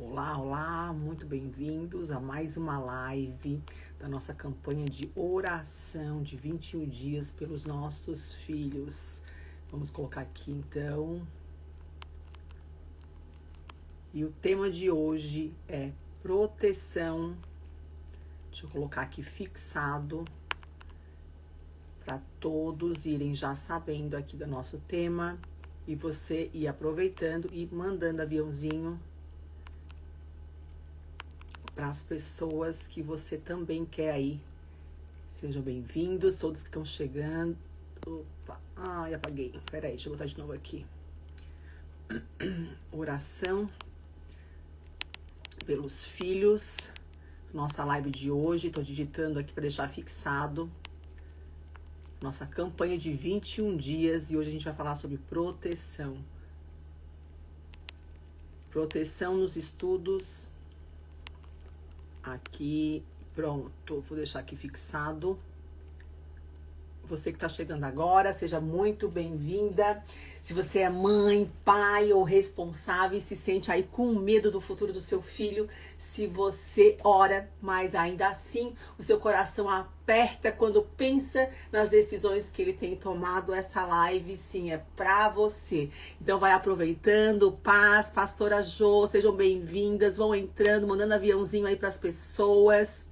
Olá, olá, muito bem-vindos a mais uma live da nossa campanha de oração de 21 dias pelos nossos filhos. Vamos colocar aqui então. E o tema de hoje é proteção. Deixa eu colocar aqui fixado para todos irem já sabendo aqui do nosso tema e você ir aproveitando e mandando aviãozinho para as pessoas que você também quer aí. Sejam bem-vindos, todos que estão chegando. Opa, ai, apaguei. Peraí, deixa eu botar de novo aqui. Oração pelos filhos. Nossa live de hoje, estou digitando aqui para deixar fixado. Nossa campanha de 21 dias e hoje a gente vai falar sobre proteção. Proteção nos estudos. Aqui, pronto, vou deixar aqui fixado. Você que está chegando agora, seja muito bem-vinda. Se você é mãe, pai ou responsável e se sente aí com medo do futuro do seu filho, se você ora, mas ainda assim o seu coração aperta quando pensa nas decisões que ele tem tomado, essa live sim é pra você. Então vai aproveitando, paz, pastora Jo, sejam bem-vindas, vão entrando, mandando aviãozinho aí pras pessoas,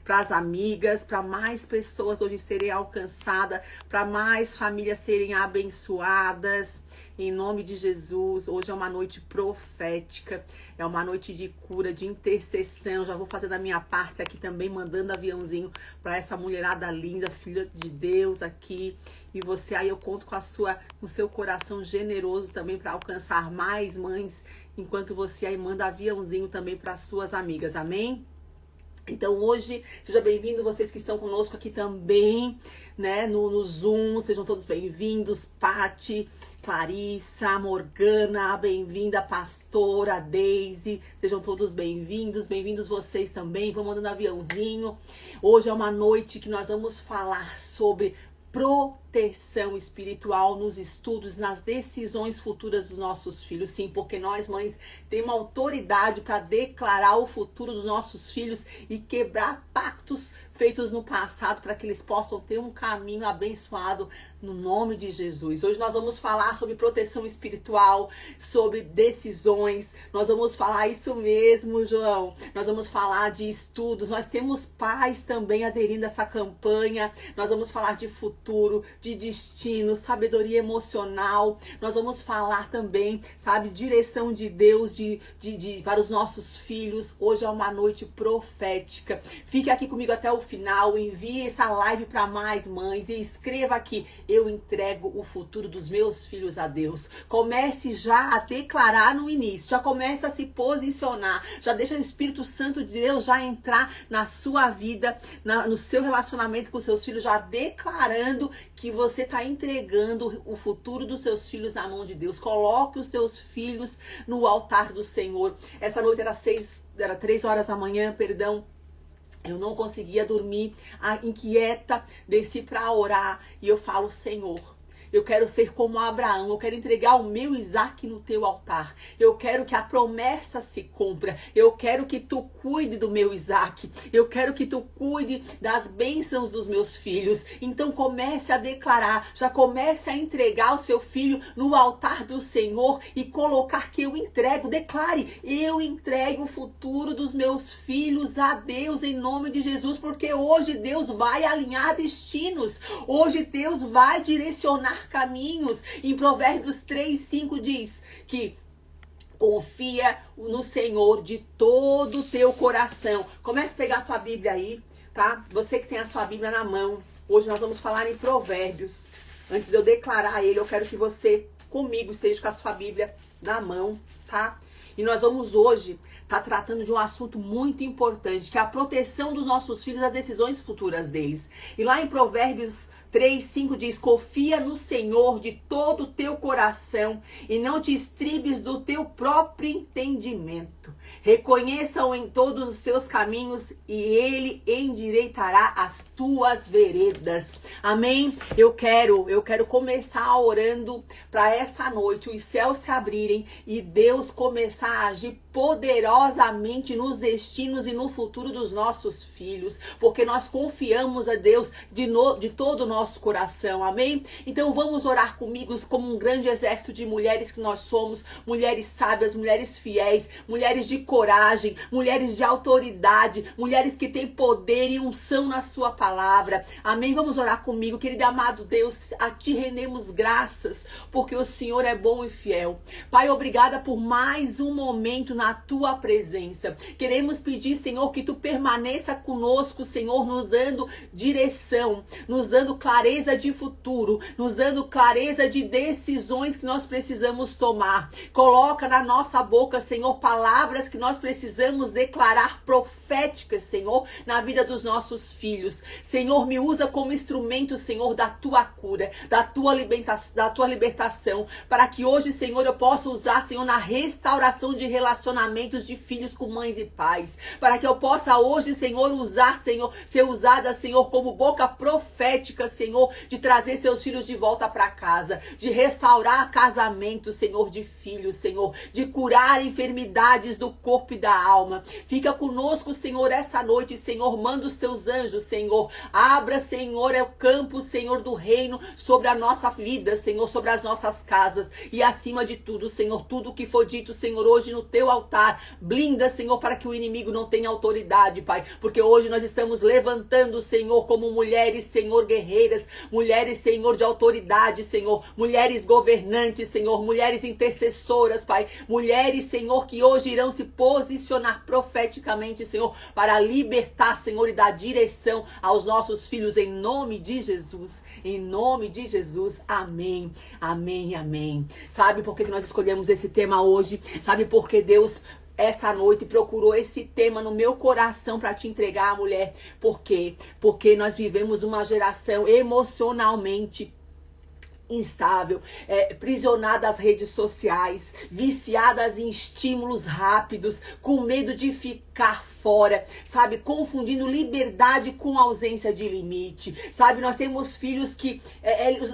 para as amigas, para mais pessoas hoje serem alcançadas, para mais famílias serem abençoadas, em nome de Jesus. Hoje é uma noite profética, é uma noite de cura, de intercessão. Já vou fazer da minha parte aqui também, mandando aviãozinho para essa mulherada linda, filha de Deus aqui. E você aí, eu conto com o seu coração generoso também para alcançar mais mães, enquanto você aí manda aviãozinho também para suas amigas, amém? Então hoje, seja bem-vindo vocês que estão conosco aqui também, né, no Zoom, sejam todos bem-vindos, Pati, Clarissa, Morgana, bem-vinda, pastora, Daisy, sejam todos bem-vindos vocês também, vão mandando aviãozinho. Hoje é uma noite que nós vamos falar sobre proteção espiritual nos estudos, nas decisões futuras dos nossos filhos. Sim, porque nós, mães, temos uma autoridade para declarar o futuro dos nossos filhos e quebrar pactos feitos no passado para que eles possam ter um caminho abençoado no nome de Jesus. Hoje nós vamos falar sobre proteção espiritual, sobre decisões. Nós vamos falar isso mesmo, João. Nós vamos falar de estudos. Nós temos pais também aderindo a essa campanha. Nós vamos falar de futuro, de destino, sabedoria emocional. Nós vamos falar também, sabe, direção de Deus para os nossos filhos. Hoje é uma noite profética. Fique aqui comigo até o final. Envie essa live para mais mães e escreva aqui: eu entrego o futuro dos meus filhos a Deus. Comece já a declarar no início, já comece a se posicionar, já deixa o Espírito Santo de Deus já entrar na sua vida, no seu relacionamento com os seus filhos, já declarando que você está entregando o futuro dos seus filhos na mão de Deus. Coloque os teus filhos no altar do Senhor. Essa noite era 3 horas da manhã, perdão. Eu não conseguia dormir, inquieta, desci para orar e eu falo: Senhor, eu quero ser como Abraão, eu quero entregar o meu Isaac no teu altar. Eu quero que a promessa se cumpra. Eu quero que tu cuide do meu Isaac. Eu quero que tu cuide das bênçãos dos meus filhos. Então comece a declarar, já comece a entregar o seu filho no altar do Senhor e colocar que eu entrego. Declare: eu entrego o futuro dos meus filhos a Deus em nome de Jesus, porque hoje Deus vai alinhar destinos. Hoje Deus vai direcionar caminhos. Em Provérbios 3:5 diz que confia no Senhor de todo o teu coração. Comece a pegar a tua Bíblia aí, tá? Você que tem a sua Bíblia na mão. Hoje nós vamos falar em Provérbios. Antes de eu declarar ele, eu quero que você comigo esteja com a sua Bíblia na mão, tá? E nós vamos hoje estar tratando de um assunto muito importante, que é a proteção dos nossos filhos, das decisões futuras deles. E lá em Provérbios 3:5 diz: confia no Senhor de todo o teu coração e não te estribes do teu próprio entendimento. Reconheça-o em todos os seus caminhos e ele endireitará as tuas veredas. Amém? Eu quero começar orando para essa noite os céus se abrirem e Deus começar a agir poderosamente nos destinos e no futuro dos nossos filhos, porque nós confiamos a Deus de todo o nosso coração, amém? Então vamos orar comigo como um grande exército de mulheres que nós somos, mulheres sábias, mulheres fiéis, mulheres de coragem, mulheres de autoridade, mulheres que têm poder e unção na sua palavra, amém? Vamos orar comigo, querido amado Deus, a ti rendemos graças, porque o Senhor é bom e fiel. Pai, obrigada por mais um momento na tua presença. Queremos pedir, Senhor, que tu permaneça conosco, Senhor, nos dando direção, nos dando clareza de futuro, nos dando clareza de decisões que nós precisamos tomar. Coloca na nossa boca, Senhor, palavras que nós precisamos declarar proféticas, Senhor, na vida dos nossos filhos. Senhor, me usa como instrumento, Senhor, da tua cura, da tua libertação, para que hoje, Senhor, eu possa usar, Senhor, na restauração de relacionamentos de filhos com mães e pais, para que eu possa hoje, Senhor, ser usada, Senhor, como boca profética, Senhor, de trazer seus filhos de volta para casa, de restaurar casamento, Senhor, de filhos, Senhor, de curar enfermidades do corpo e da alma. Fica conosco, Senhor, essa noite, Senhor, manda os teus anjos, Senhor, abra, Senhor, o campo, Senhor, do reino sobre a nossa vida, Senhor, sobre as nossas casas e acima de tudo, Senhor, tudo que for dito, Senhor, hoje no teu altar, blinda, Senhor, para que o inimigo não tenha autoridade, Pai, porque hoje nós estamos levantando, Senhor, como mulheres, Senhor, guerreiras, mulheres, Senhor, de autoridade, Senhor, mulheres governantes, Senhor, mulheres intercessoras, Pai, mulheres, Senhor, que hoje irão se posicionar profeticamente, Senhor, para libertar, Senhor, e dar direção aos nossos filhos, em nome de Jesus, amém, amém, amém. Sabe por que nós escolhemos esse tema hoje? Sabe por que Deus essa noite procurou esse tema no meu coração para te entregar, mulher? Por quê? Porque nós vivemos uma geração emocionalmente instável, prisionada às redes sociais, viciadas em estímulos rápidos, com medo de ficar fora, sabe, confundindo liberdade com ausência de limite, sabe, nós temos filhos que,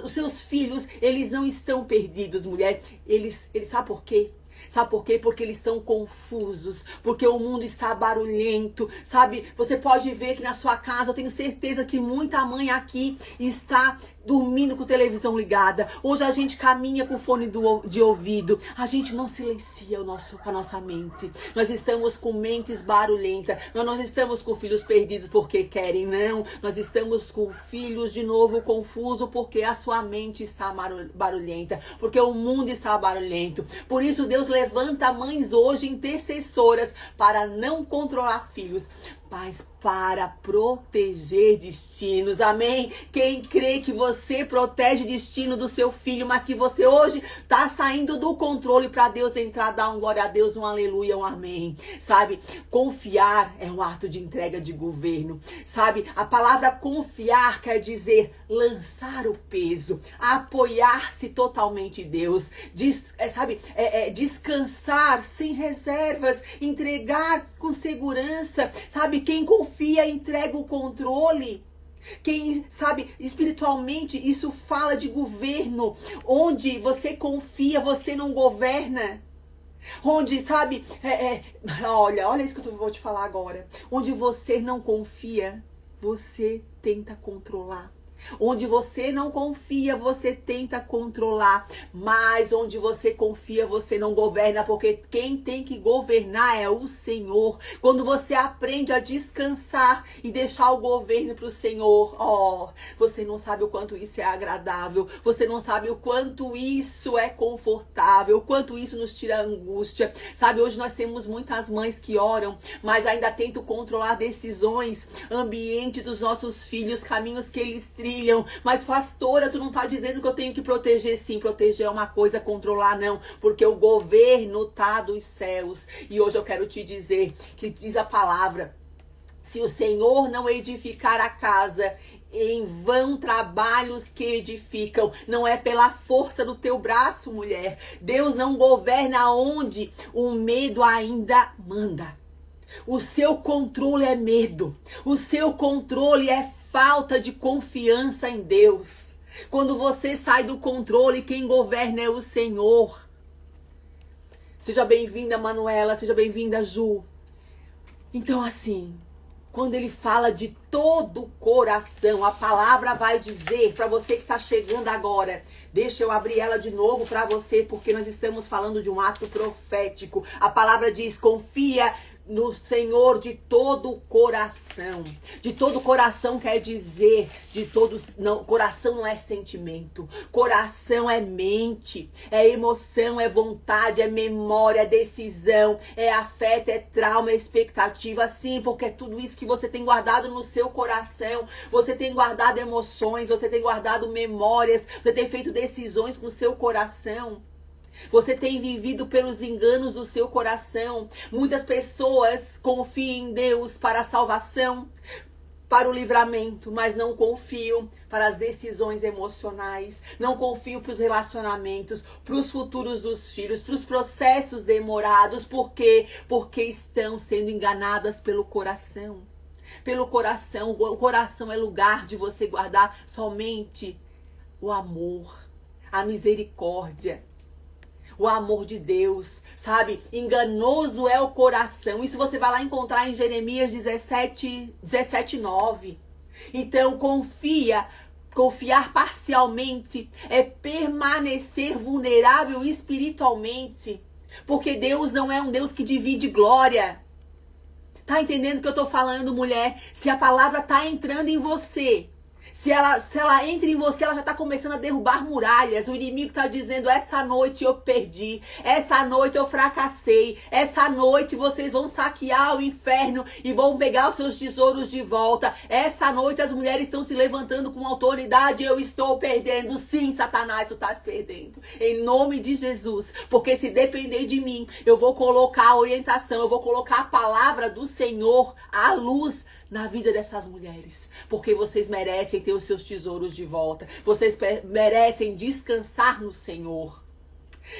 os seus filhos, eles não estão perdidos, mulher, eles sabe por quê? Sabe por quê? Porque eles estão confusos, porque o mundo está barulhento, sabe? Você pode ver que na sua casa, eu tenho certeza que muita mãe aqui está dormindo com a televisão ligada. Hoje a gente caminha com fone de ouvido. A gente não silencia a nossa mente. Nós estamos com mentes barulhentas. Nós não estamos com filhos perdidos porque querem, não. Nós estamos com filhos de novo confusos porque a sua mente está barulhenta. Porque o mundo está barulhento. Por isso Deus levanta mães hoje intercessoras para não controlar filhos, mas para proteger destinos, amém? Quem crê que você protege destino do seu filho, mas que você hoje está saindo do controle para Deus entrar, dar um glória a Deus, um aleluia, um amém, sabe? Confiar é um ato de entrega de governo, sabe? A palavra confiar quer dizer lançar o peso, apoiar-se totalmente em Deus, descansar sem reservas, entregar com segurança, sabe? Quem confia entrega o controle. Quem sabe, espiritualmente, isso fala de governo. Onde você confia, você não governa. Onde, sabe, olha isso que eu vou te falar agora. Onde você não confia, você tenta controlar. Onde você não confia, você tenta controlar. Mas onde você confia, você não governa. Porque quem tem que governar é o Senhor. Quando você aprende a descansar e deixar o governo para o Senhor, você não sabe o quanto isso é agradável. Você não sabe o quanto isso é confortável. O quanto isso nos tira a angústia. Sabe, hoje nós temos muitas mães que oram, mas ainda tentam controlar decisões, ambiente dos nossos filhos, caminhos que eles trilham. Mas pastora, tu não tá dizendo que eu tenho que proteger? Sim, proteger é uma coisa, controlar não, porque o governo tá dos céus. E hoje eu quero te dizer que diz a palavra: se o Senhor não edificar a casa, em vão trabalhos que edificam. Não é pela força do teu braço, mulher. Deus não governa onde o medo ainda manda. O seu controle é medo. O seu controle é falta de confiança em Deus. Quando você sai do controle, quem governa é o Senhor. Seja bem-vinda, Manuela. Seja bem-vinda, Ju. Então, assim, quando ele fala de todo o coração, a palavra vai dizer para você que está chegando agora. Deixa eu abrir ela de novo para você, porque nós estamos falando de um ato profético. A palavra diz: confia no Senhor de todo o coração. De todo o coração quer dizer, coração não é sentimento. Coração é mente, é emoção, é vontade, é memória, é decisão, é afeto, é trauma, é expectativa. Sim, porque é tudo isso que você tem guardado no seu coração. Você tem guardado emoções, você tem guardado memórias, você tem feito decisões com o seu coração. Você tem vivido pelos enganos do seu coração. Muitas pessoas confiam em Deus para a salvação, para o livramento, mas não confiam para as decisões emocionais, não confiam para os relacionamentos, para os futuros dos filhos, para os processos demorados. Por quê? Porque estão sendo enganadas pelo coração. Pelo coração. O coração é lugar de você guardar somente o amor, a misericórdia. O amor de Deus, sabe? Enganoso é o coração. Isso você vai lá encontrar em Jeremias 17:9. Então, confiar parcialmente é permanecer vulnerável espiritualmente. Porque Deus não é um Deus que divide glória. Tá entendendo o que eu tô falando, mulher? Se a palavra tá entrando em você, se ela entra em você, ela já está começando a derrubar muralhas. O inimigo está dizendo: essa noite eu perdi, essa noite eu fracassei, essa noite vocês vão saquear o inferno e vão pegar os seus tesouros de volta. Essa noite as mulheres estão se levantando com autoridade, eu estou perdendo. Sim, Satanás, tu estás perdendo. Em nome de Jesus. Porque se depender de mim, eu vou colocar a orientação, eu vou colocar a palavra do Senhor à luz na vida dessas mulheres, porque vocês merecem ter os seus tesouros de volta, vocês merecem descansar no Senhor.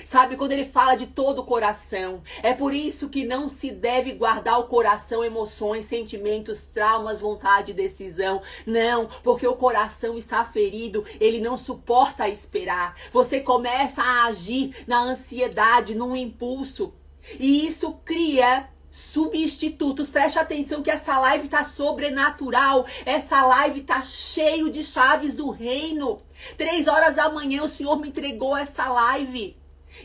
Sabe, quando ele fala de todo o coração, é por isso que não se deve guardar o coração emoções, sentimentos, traumas, vontade e decisão. Não, porque o coração está ferido, ele não suporta esperar. Você começa a agir na ansiedade, num impulso, e isso cria substitutos. Preste atenção que essa live tá sobrenatural. Essa live tá cheio de chaves do reino. 3 horas da manhã o Senhor me entregou essa live.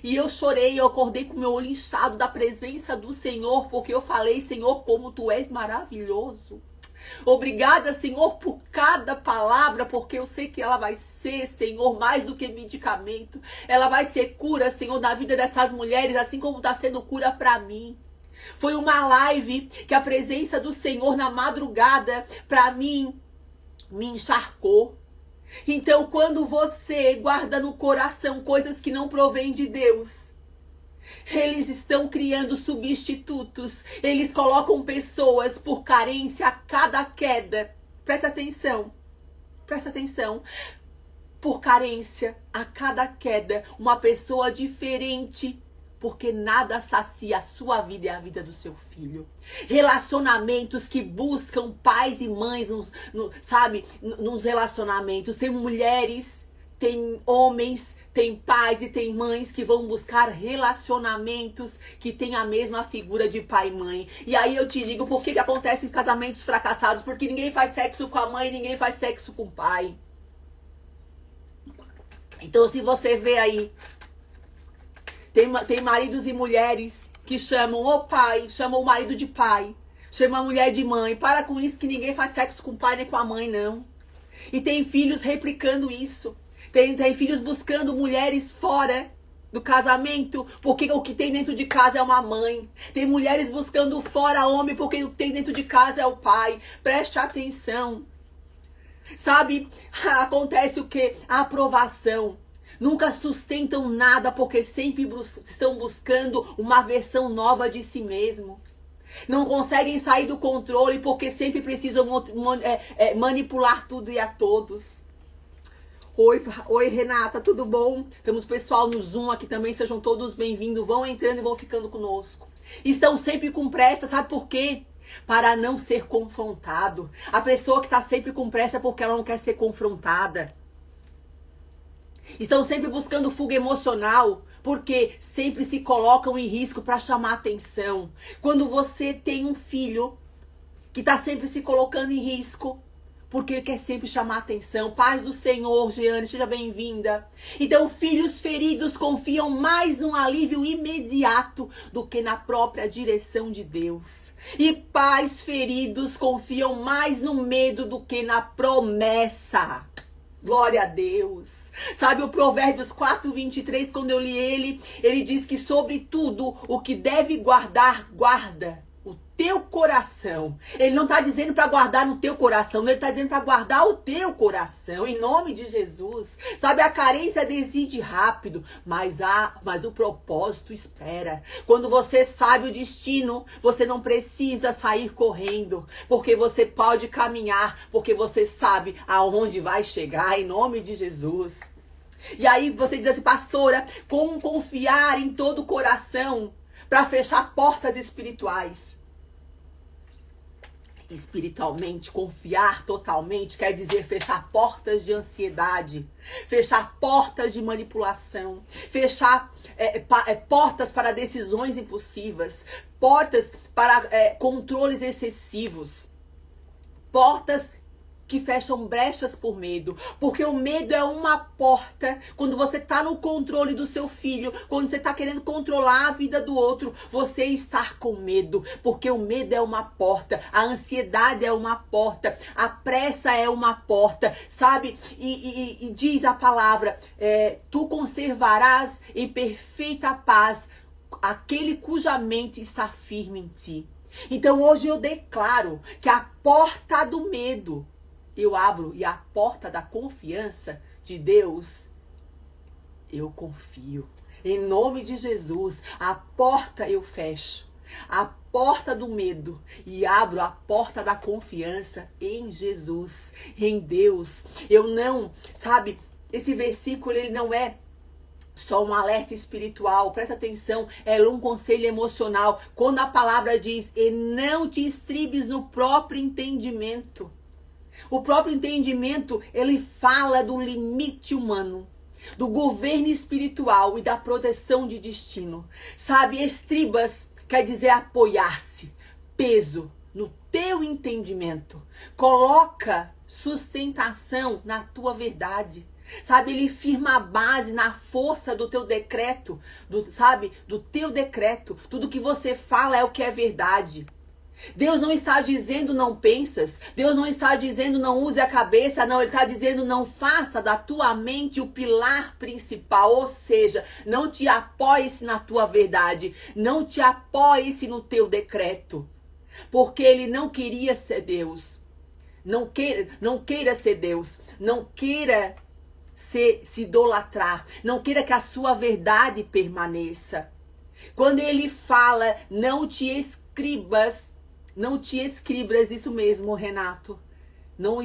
E eu chorei, eu acordei com meu olho inchado da presença do Senhor, porque eu falei: Senhor, como tu és maravilhoso. Obrigada, Senhor, por cada palavra, porque eu sei que ela vai ser, Senhor, mais do que medicamento. Ela vai ser cura, Senhor, na vida dessas mulheres, assim como está sendo cura para mim. Foi uma live que a presença do Senhor na madrugada, para mim, me encharcou. Então, quando você guarda no coração coisas que não provêm de Deus, eles estão criando substitutos. Eles colocam pessoas por carência a cada queda. Presta atenção. Presta atenção. Por carência a cada queda, uma pessoa diferente, porque nada sacia a sua vida e a vida do seu filho. Relacionamentos que buscam pais e mães, nos relacionamentos. Tem mulheres, tem homens, tem pais e tem mães que vão buscar relacionamentos que têm a mesma figura de pai e mãe. E aí eu te digo, por que acontecem casamentos fracassados? Porque ninguém faz sexo com a mãe, ninguém faz sexo com o pai. Então, se você vê aí, tem maridos e mulheres que chamam o pai, chamam o marido de pai, chamam a mulher de mãe. Para com isso, que ninguém faz sexo com o pai nem com a mãe, não. E tem filhos replicando isso. Tem filhos buscando mulheres fora do casamento, porque o que tem dentro de casa é uma mãe. Tem mulheres buscando fora homem, porque o que tem dentro de casa é o pai. Preste atenção. Sabe, acontece o quê? A aprovação. Nunca sustentam nada, porque sempre estão buscando uma versão nova de si mesmo. Não conseguem sair do controle, porque sempre precisam manipular tudo e a todos. Oi, Renata, tudo bom? Temos pessoal no Zoom aqui também, sejam todos bem-vindos. Vão entrando e vão ficando conosco. Estão sempre com pressa, sabe por quê? Para não ser confrontado. A pessoa que está sempre com pressa é porque ela não quer ser confrontada. Estão sempre buscando fuga emocional, Porque sempre se colocam em risco para chamar atenção. Quando você tem um filho que está sempre se colocando em risco, porque ele quer sempre chamar atenção. Paz do Senhor, Jeane, seja bem-vinda. Então, filhos feridos confiam mais no alívio imediato do que na própria direção de Deus. E pais feridos confiam mais no medo do que na promessa. Glória a Deus. Sabe o Provérbios 4:23, quando eu li ele diz que sobre tudo o que deve guardar, guarda o teu coração. Ele não está dizendo para guardar no teu coração, ele está dizendo para guardar o teu coração, em nome de Jesus. Sabe, a carência decide rápido, mas o propósito espera. Quando você sabe o destino, você não precisa sair correndo, porque você pode caminhar, porque você sabe aonde vai chegar, em nome de Jesus. E aí você diz assim, pastora, como confiar em todo o coração para fechar portas espirituais? Espiritualmente, confiar totalmente quer dizer fechar portas de ansiedade, fechar portas de manipulação, fechar portas para decisões impulsivas, portas para controles excessivos, portas que fecham brechas por medo, porque o medo é uma porta. Quando você está no controle do seu filho, quando você está querendo controlar a vida do outro, você está com medo, porque o medo é uma porta, a ansiedade é uma porta, a pressa é uma porta, sabe? E diz a palavra, tu conservarás em perfeita paz aquele cuja mente está firme em ti. Então hoje eu declaro que a porta do medo eu abro, e a porta da confiança de Deus, eu confio. Em nome de Jesus, a porta eu fecho. A porta do medo e abro a porta da confiança em Jesus, em Deus. Eu não, sabe, esse versículo ele não é só um alerta espiritual, presta atenção, é um conselho emocional. Quando a palavra diz, e não te estribes no próprio entendimento. O próprio entendimento, ele fala do limite humano, do governo espiritual e da proteção de destino. Sabe, estribas quer dizer apoiar-se, peso no teu entendimento. Coloca sustentação na tua verdade. Sabe, ele firma a base na força do teu decreto, do teu decreto. Tudo que você fala é o que é verdade. Deus não está dizendo não pensas, Deus não está dizendo não use a cabeça, não, Ele está dizendo não faça da tua mente o pilar principal, ou seja, não te apoie-se na tua verdade, não te apoie-se no teu decreto, porque Ele não queria ser Deus, não queira ser Deus, não queira se idolatrar, não queira que a sua verdade permaneça. Quando Ele fala, não te escribas, isso mesmo, Renato. Não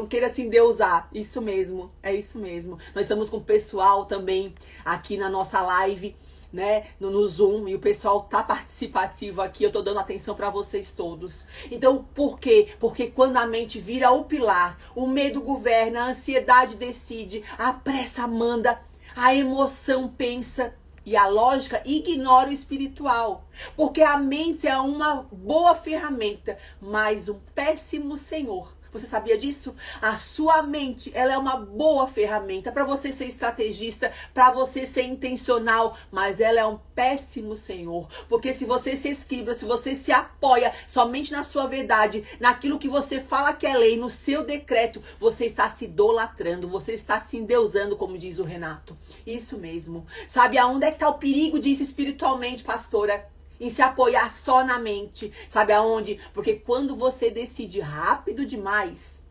queira se endeusar. Isso mesmo, é isso mesmo. Nós estamos com o pessoal também aqui na nossa live, né, no Zoom, e o pessoal tá participativo aqui, eu tô dando atenção para vocês todos. Então, por quê? Porque quando a mente vira o pilar, o medo governa, a ansiedade decide, a pressa manda, a emoção pensa, e a lógica ignora o espiritual. Porque a mente é uma boa ferramenta, mas um péssimo senhor. Você sabia disso? A sua mente, ela é uma boa ferramenta para você ser estrategista, para você ser intencional, mas ela é um péssimo senhor. Porque se você se esquiva, se você se apoia somente na sua verdade, naquilo que você fala que é lei, no seu decreto, você está se idolatrando, você está se endeusando, como diz o Renato. Isso mesmo. Sabe aonde é que está o perigo disso espiritualmente, pastora? Em se apoiar só na mente. Sabe aonde? Porque quando você decide rápido demais,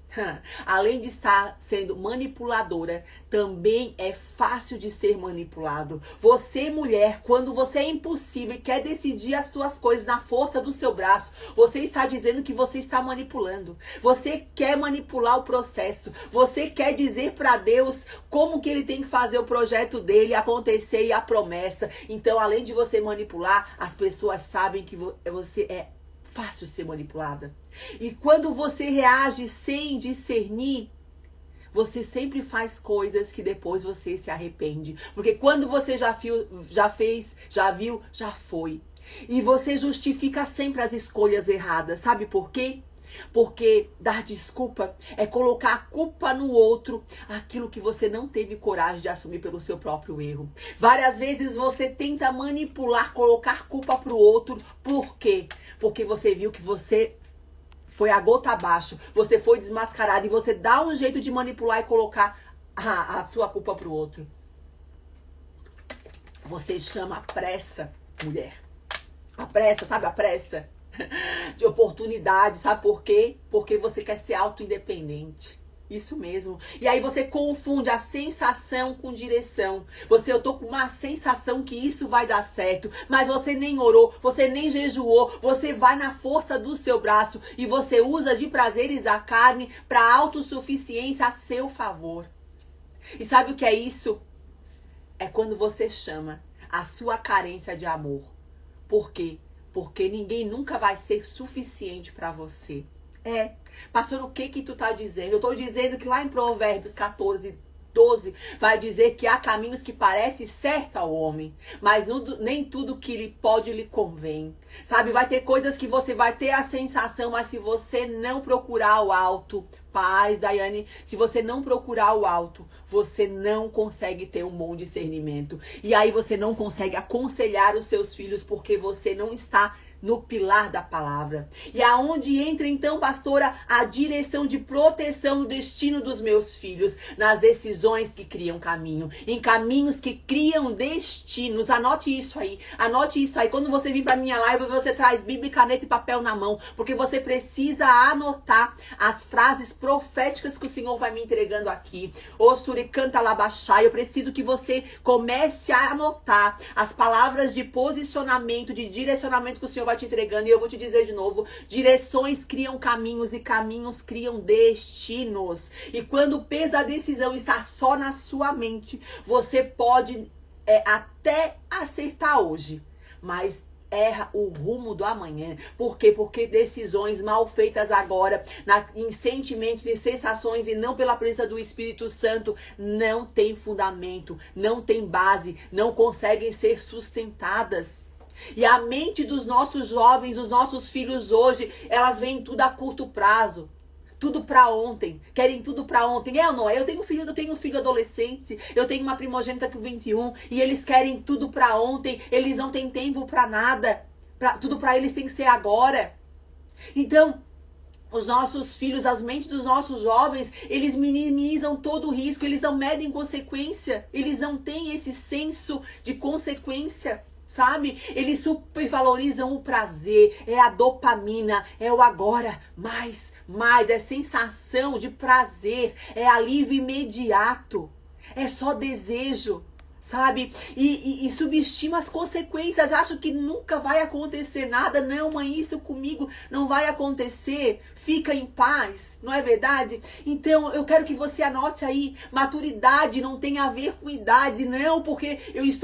além de estar sendo manipuladora, também é fácil de ser manipulado. Você, mulher, quando você é impulsiva e quer decidir as suas coisas na força do seu braço, você está dizendo que você está manipulando. Você quer manipular o processo. Você quer dizer para Deus como que ele tem que fazer o projeto dele acontecer e a promessa. Então, além de você manipular, as pessoas sabem que você é fácil ser manipulada. E quando você reage sem discernir, você sempre faz coisas que depois você se arrepende. Porque quando você já fez, já viu, já foi. E você justifica sempre as escolhas erradas. Sabe por quê? Porque dar desculpa é colocar a culpa no outro, aquilo que você não teve coragem de assumir pelo seu próprio erro. Várias vezes você tenta manipular, colocar culpa pro outro. Por quê? Porque você viu que você foi a gota abaixo, você foi desmascarado e você dá um jeito de manipular e colocar a sua culpa pro outro. Você chama a pressa, mulher. A pressa, sabe a pressa? De oportunidade, sabe por quê? Porque você quer ser auto-independente. Isso mesmo. E aí você confunde a sensação com direção. Eu tô com uma sensação que isso vai dar certo, mas você nem orou, você nem jejuou, você vai na força do seu braço e você usa de prazeres da carne para autossuficiência a seu favor. E sabe o que é isso? É quando você chama a sua carência de amor. Por quê? Porque ninguém nunca vai ser suficiente para você. Pastor, o que tu tá dizendo? Eu tô dizendo que lá em Provérbios 14, 12, vai dizer que há caminhos que parecem certo ao homem, mas nem tudo que lhe pode lhe convém. Sabe, vai ter coisas que você vai ter a sensação, mas se você não procurar o alto, Daiane, se você não procurar o alto, você não consegue ter um bom discernimento. E aí você não consegue aconselhar os seus filhos porque você não está no pilar da palavra. E aonde entra então, pastora, a direção de proteção do destino dos meus filhos? Nas decisões que criam caminho, em caminhos que criam destinos. Anote isso aí, anote isso aí. Quando você vir para minha live, você traz Bíblia, caneta e papel na mão, porque você precisa anotar as frases proféticas que o Senhor vai me entregando aqui. Ô Suricanta Labaxá, eu preciso que você comece a anotar as palavras de posicionamento, de direcionamento que o Senhor vai te entregando. E eu vou te dizer de novo, direções criam caminhos e caminhos criam destinos. E quando o peso da decisão está só na sua mente, você pode até acertar hoje, mas erra o rumo do amanhã. Por quê? Porque decisões mal feitas agora, em sentimentos e sensações e não pela presença do Espírito Santo, não tem fundamento, não tem base, não conseguem ser sustentadas. E a mente dos nossos jovens, dos nossos filhos hoje, elas veem tudo a curto prazo. Tudo pra ontem, querem tudo pra ontem. É ou não é? Eu tenho um filho adolescente, eu tenho uma primogênita com 21, e eles querem tudo pra ontem, eles não têm tempo pra nada, tudo pra eles tem que ser agora. Então, os nossos filhos, as mentes dos nossos jovens, eles minimizam todo o risco, eles não medem consequência, eles não têm esse senso de consequência. Sabe? Eles supervalorizam o prazer, é a dopamina, é o agora, mais, é sensação de prazer, é alívio imediato, é só desejo, sabe? E subestima as consequências, acho que nunca vai acontecer nada, não, mãe, isso comigo não vai acontecer, fica em paz, não é verdade? Então, eu quero que você anote aí, maturidade não tem a ver com idade, não, porque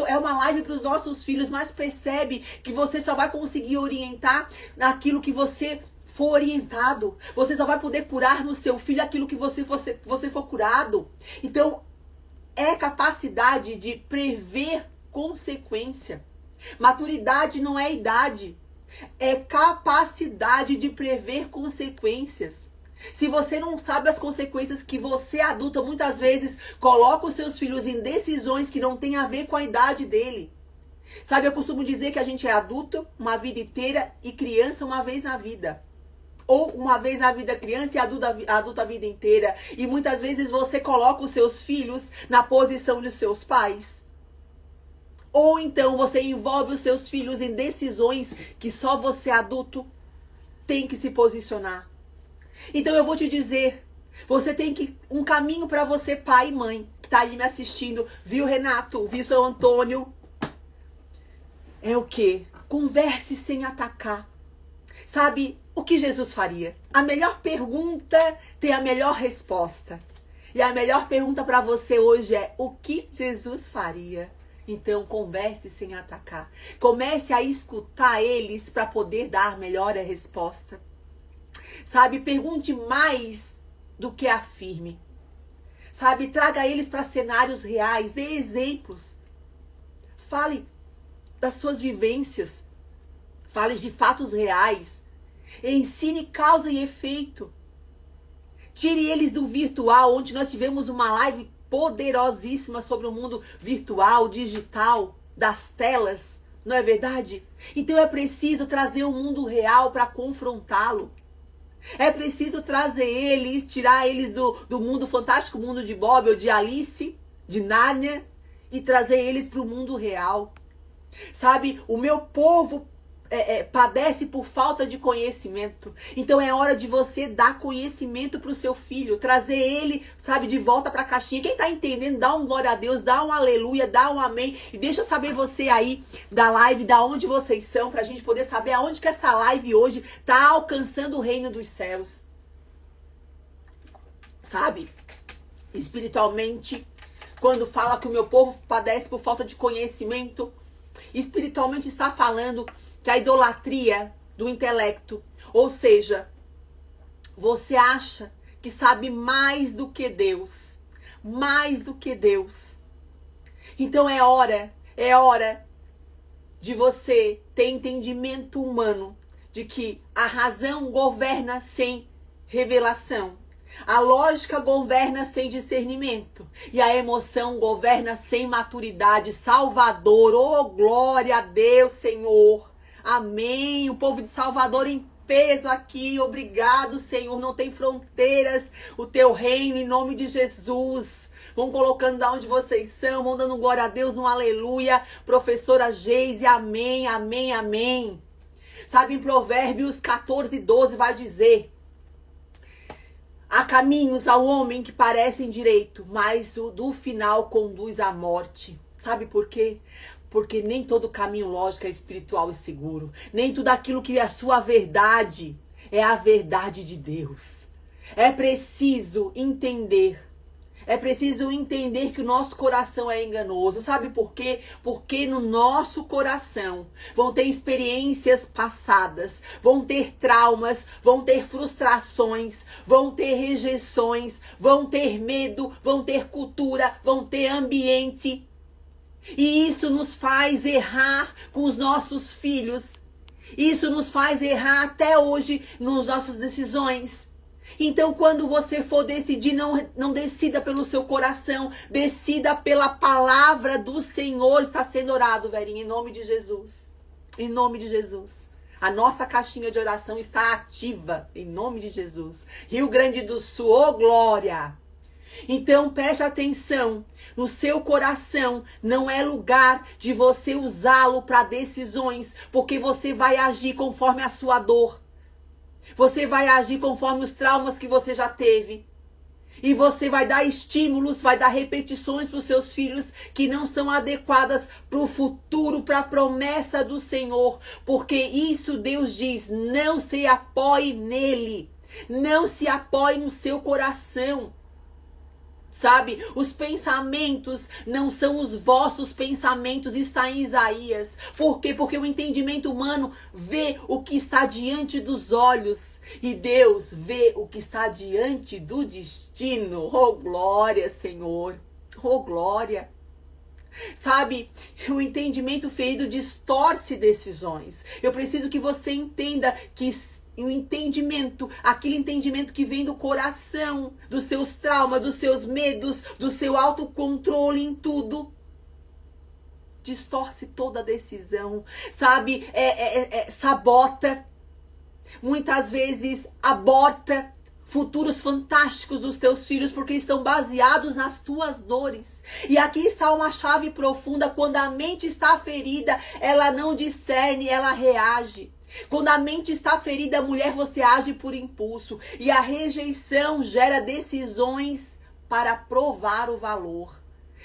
é uma live para os nossos filhos, mas percebe que você só vai conseguir orientar naquilo que você for orientado, você só vai poder curar no seu filho aquilo que você for curado. Então, é capacidade de prever consequência. Maturidade não é idade. É capacidade de prever consequências. Se você não sabe as consequências que você, adulta, muitas vezes coloca os seus filhos em decisões que não tem a ver com a idade dele. Sabe, eu costumo dizer que a gente é adulto uma vida inteira e criança uma vez na vida. Ou uma vez na vida criança e adulta a vida inteira. E muitas vezes você coloca os seus filhos na posição de seus pais. Ou então você envolve os seus filhos em decisões que só você, adulto, tem que se posicionar. Então eu vou te dizer, você tem um caminho para você, pai e mãe, que tá aí me assistindo, viu, Renato, viu, seu Antônio? É o quê? Converse sem atacar. Sabe o que Jesus faria? A melhor pergunta tem a melhor resposta. E a melhor pergunta para você hoje é: o que Jesus faria? Então, converse sem atacar. Comece a escutar eles para poder dar melhor a resposta. Sabe, pergunte mais do que afirme. sabe? Traga eles para cenários reais, dê exemplos. Fale das suas vivências, fale de fatos reais, ensine causa e efeito. Tire eles do virtual, onde nós tivemos uma live poderosíssima sobre o mundo virtual, digital, das telas, não é verdade? Então é preciso trazer o mundo real para confrontá-lo. É preciso trazer eles, tirar eles do mundo fantástico, mundo de Bob ou de Alice, de Nárnia, e trazer eles para o mundo real. Sabe, o meu povo padece por falta de conhecimento. Então é hora de você dar conhecimento para o seu filho, trazer ele, sabe, de volta para a caixinha. Quem está entendendo, dá um glória a Deus, dá um aleluia, dá um amém. E deixa eu saber você aí da live, da onde vocês são, para a gente poder saber aonde que essa live hoje está alcançando o reino dos céus. Sabe, espiritualmente, quando fala que o meu povo padece por falta de conhecimento, espiritualmente está falando que a idolatria do intelecto, ou seja, você acha que sabe mais do que Deus, mais do que Deus. Então é hora de você ter entendimento humano de que a razão governa sem revelação. A lógica governa sem discernimento. E a emoção governa sem maturidade. Salvador, oh glória a Deus, Senhor. Amém. O povo de Salvador em peso aqui. Obrigado, Senhor. Não tem fronteiras o teu reino, em nome de Jesus. Vão colocando de onde vocês são. Vão dando glória a Deus, um aleluia. Professora Geise, amém, amém, amém. Sabe, em Provérbios 14:12 vai dizer: há caminhos ao homem que parecem direito, mas o do final conduz à morte. Sabe por quê? Porque nem todo caminho lógico é espiritual e seguro. Nem tudo aquilo que é a sua verdade é a verdade de Deus. É preciso entender. É preciso entender que o nosso coração é enganoso. Sabe por quê? Porque no nosso coração vão ter experiências passadas, vão ter traumas, vão ter frustrações, vão ter rejeições, vão ter medo, vão ter cultura, vão ter ambiente. E isso nos faz errar com os nossos filhos. Isso nos faz errar até hoje nas nossas decisões. Então, quando você for decidir, não decida pelo seu coração, decida pela palavra do Senhor. Está sendo orado, velhinho, em nome de Jesus. Em nome de Jesus. A nossa caixinha de oração está ativa, em nome de Jesus. Rio Grande do Sul, ô glória! Então, preste atenção. No seu coração não é lugar de você usá-lo para decisões, porque você vai agir conforme a sua dor. Você vai agir conforme os traumas que você já teve. E você vai dar estímulos, vai dar repetições para os seus filhos que não são adequadas para o futuro, para a promessa do Senhor. Porque isso Deus diz, não se apoie nele. Não se apoie no seu coração. Sabe, os pensamentos não são os vossos pensamentos, está em Isaías. Por quê? Porque o entendimento humano vê o que está diante dos olhos. E Deus vê o que está diante do destino. Oh, glória, Senhor. Oh, glória. Sabe, o entendimento ferido distorce decisões. Eu preciso que você entenda que o entendimento, aquele entendimento que vem do coração, dos seus traumas, dos seus medos, do seu autocontrole em tudo, distorce toda a decisão, sabe, sabota, muitas vezes aborta futuros fantásticos dos teus filhos, porque estão baseados nas tuas dores. E aqui está uma chave profunda: quando a mente está ferida, ela não discerne, ela reage. Quando a mente está ferida, mulher, você age por impulso. E a rejeição gera decisões para provar o valor.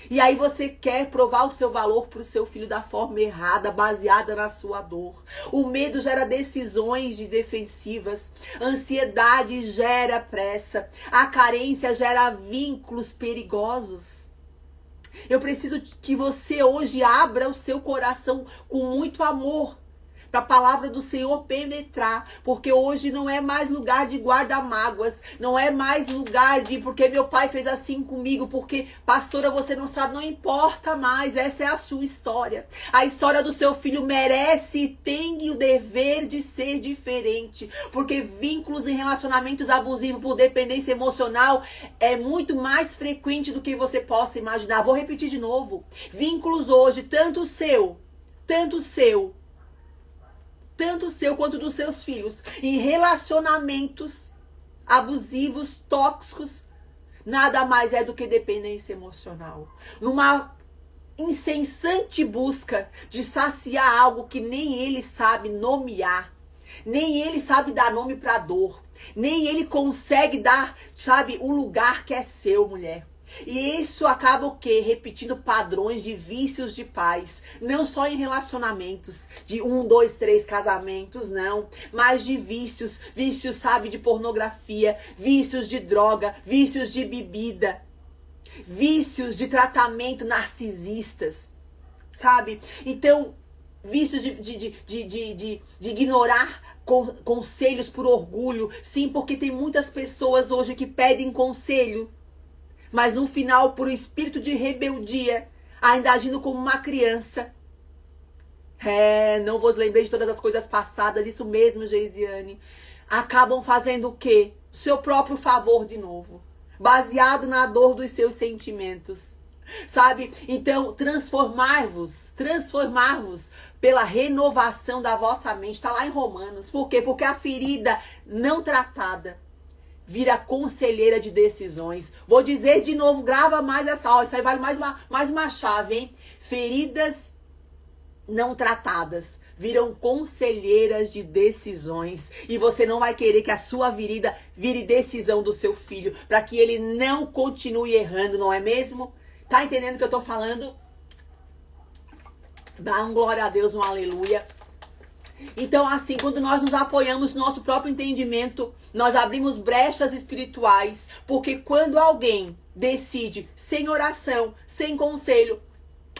E aí você quer provar o seu valor para o seu filho da forma errada, baseada na sua dor. O medo gera decisões defensivas. A ansiedade gera pressa. A carência gera vínculos perigosos. Eu preciso que você hoje abra o seu coração com muito amor, para a palavra do Senhor penetrar, porque hoje não é mais lugar de guarda-mágoas, não é mais lugar de porque meu pai fez assim comigo, porque pastora você não sabe, não importa mais, essa é a sua história. A história do seu filho merece e tem o dever de ser diferente, porque vínculos em relacionamentos abusivos por dependência emocional é muito mais frequente do que você possa imaginar. Vou repetir de novo. Vínculos hoje, tanto seu quanto dos seus filhos, em relacionamentos abusivos, tóxicos, nada mais é do que dependência emocional. Numa incessante busca de saciar algo que nem ele sabe nomear, nem ele sabe dar nome para dor, nem ele consegue dar, sabe, um lugar que é seu, mulher. E isso acaba o quê? Repetindo padrões de vícios de pais. Não só em relacionamentos, de 1, 2, 3 casamentos, não. Mas de vícios. Vícios, sabe, de pornografia. Vícios de droga. Vícios de bebida. Vícios de tratamento narcisistas. Sabe? Então, vícios de ignorar conselhos por orgulho. Sim, porque tem muitas pessoas hoje que pedem conselho, mas no final, por espírito de rebeldia, ainda agindo como uma criança. Não vos lembrei de todas as coisas passadas, isso mesmo, Geisiane. Acabam fazendo o quê? O seu próprio favor de novo, baseado na dor dos seus sentimentos. Sabe? Então, transformar-vos pela renovação da vossa mente. Está lá em Romanos. Por quê? Porque a ferida não tratada vira conselheira de decisões. Vou dizer de novo, grava mais essa hora. Isso aí vale mais uma chave, hein? Feridas não tratadas viram conselheiras de decisões. E você não vai querer que a sua vida vire decisão do seu filho, para que ele não continue errando, não é mesmo? Tá entendendo o que eu tô falando? Dá um glória a Deus, um aleluia. Então, assim, quando nós nos apoiamos no nosso próprio entendimento, nós abrimos brechas espirituais, porque quando alguém decide sem oração, sem conselho,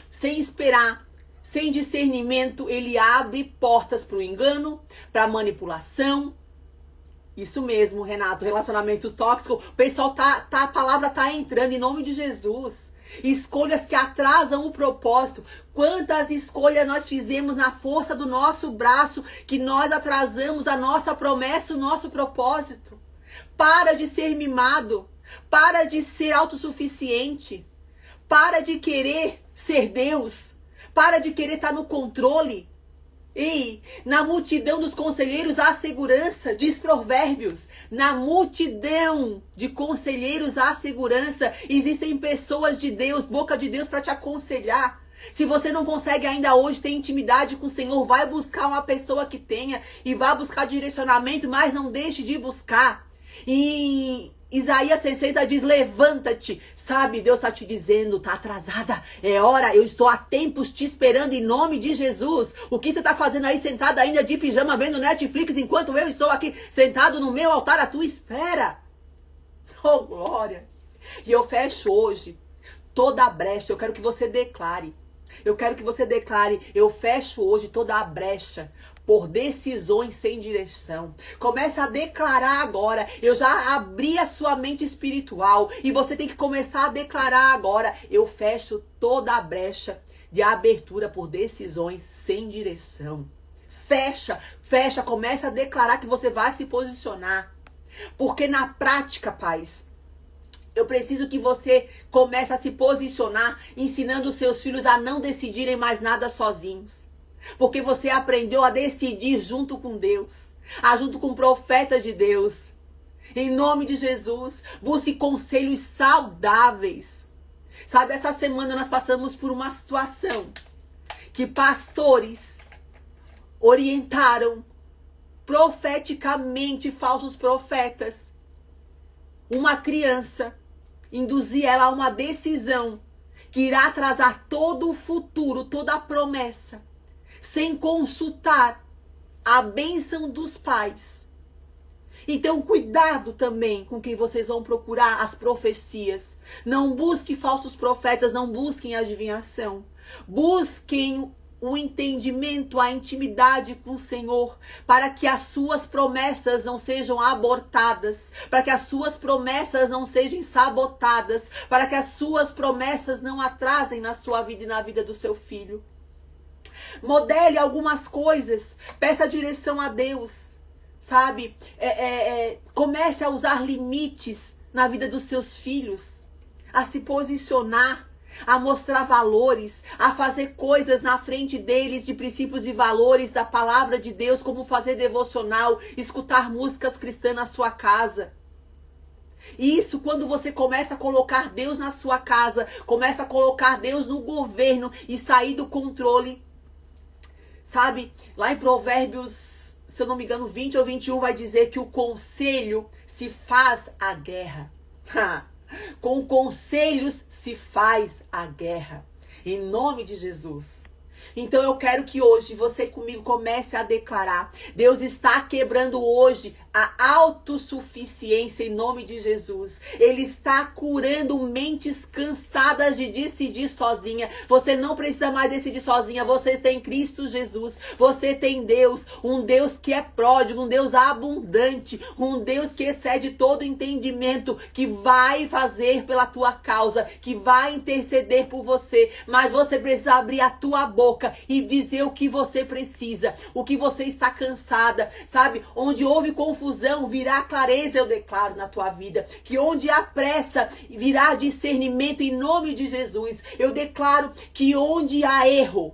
sem esperar, sem discernimento, ele abre portas para o engano, para manipulação. Isso mesmo, Renato, relacionamentos tóxicos. O pessoal a palavra tá entrando em nome de Jesus. Escolhas que atrasam o propósito. Quantas escolhas nós fizemos na força do nosso braço que nós atrasamos a nossa promessa, o nosso propósito. Para de ser mimado. Para de ser autossuficiente. Para de querer ser Deus. Para de querer estar no controle. Ei, na multidão dos conselheiros há segurança, diz Provérbios. Na multidão de conselheiros há segurança. Existem pessoas de Deus, boca de Deus para te aconselhar. Se você não consegue ainda hoje ter intimidade com o Senhor, vai buscar uma pessoa que tenha e vai buscar direcionamento, mas não deixe de buscar. E Isaías 60 diz, levanta-te. Sabe, Deus está te dizendo, tá atrasada. É hora, eu estou há tempos te esperando em nome de Jesus. O que você está fazendo aí sentada ainda de pijama vendo Netflix enquanto eu estou aqui sentado no meu altar à tua espera? Oh, glória. E eu fecho hoje toda a brecha. Eu quero que você declare. Eu fecho hoje toda a brecha por decisões sem direção. Comece a declarar agora. Eu já abri a sua mente espiritual e você tem que começar a declarar agora. Eu fecho toda a brecha de abertura por decisões sem direção. Fecha, começa a declarar que você vai se posicionar. Porque na prática, pais, eu preciso que você comece a se posicionar, ensinando os seus filhos a não decidirem mais nada sozinhos. Porque você aprendeu a decidir junto com Deus, junto com profetas de Deus. Em nome de Jesus, busque conselhos saudáveis. Sabe, essa semana nós passamos por uma situação que pastores orientaram profeticamente falsos profetas. Uma criança, induzir ela a uma decisão que irá atrasar todo o futuro, toda a promessa, sem consultar a bênção dos pais. Então, cuidado também com quem vocês vão procurar as profecias. Não busquem falsos profetas, não busquem adivinhação. Busquem o entendimento, a intimidade com o Senhor, para que as suas promessas não sejam abortadas, para que as suas promessas não sejam sabotadas, para que as suas promessas não atrasem na sua vida e na vida do seu filho. Modele algumas coisas, peça direção a Deus, sabe? Comece a usar limites na vida dos seus filhos, a se posicionar, a mostrar valores, a fazer coisas na frente deles de princípios e valores da palavra de Deus, como fazer devocional, escutar músicas cristãs na sua casa. E isso, quando você começa a colocar Deus na sua casa, começa a colocar Deus no governo e sair do controle, sabe? Lá em Provérbios, se eu não me engano, 20 ou 21 vai dizer que o conselho se faz a guerra. Com conselhos se faz a guerra. Em nome de Jesus. Então eu quero que hoje você comigo comece a declarar. Deus está quebrando hoje a autossuficiência em nome de Jesus. Ele está curando mentes cansadas de decidir sozinha. Você não precisa mais decidir sozinha. Você tem Cristo Jesus. Você tem Deus. Um Deus que é pródigo, um Deus abundante, um Deus que excede todo entendimento, que vai fazer pela tua causa, que vai interceder por você. Mas você precisa abrir a tua boca e dizer o que você precisa, o que você está cansada, sabe? Onde houve confusão, virá clareza, eu declaro na tua vida. Que onde há pressa, virá discernimento em nome de Jesus. Eu declaro que onde há erro,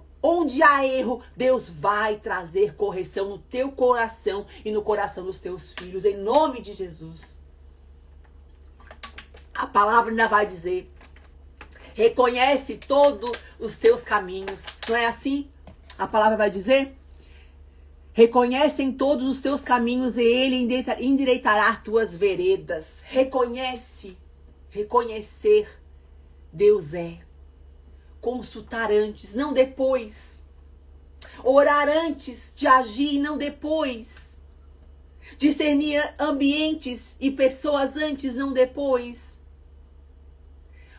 Deus vai trazer correção no teu coração e no coração dos teus filhos, em nome de Jesus. A palavra ainda vai dizer: reconhece todos os teus caminhos. Não é assim? A palavra vai dizer: reconhece em todos os teus caminhos e ele endireitará tuas veredas. Reconhece. Reconhecer. Deus é. Consultar antes, não depois. Orar antes de agir, não depois. Discernir ambientes e pessoas antes, não depois.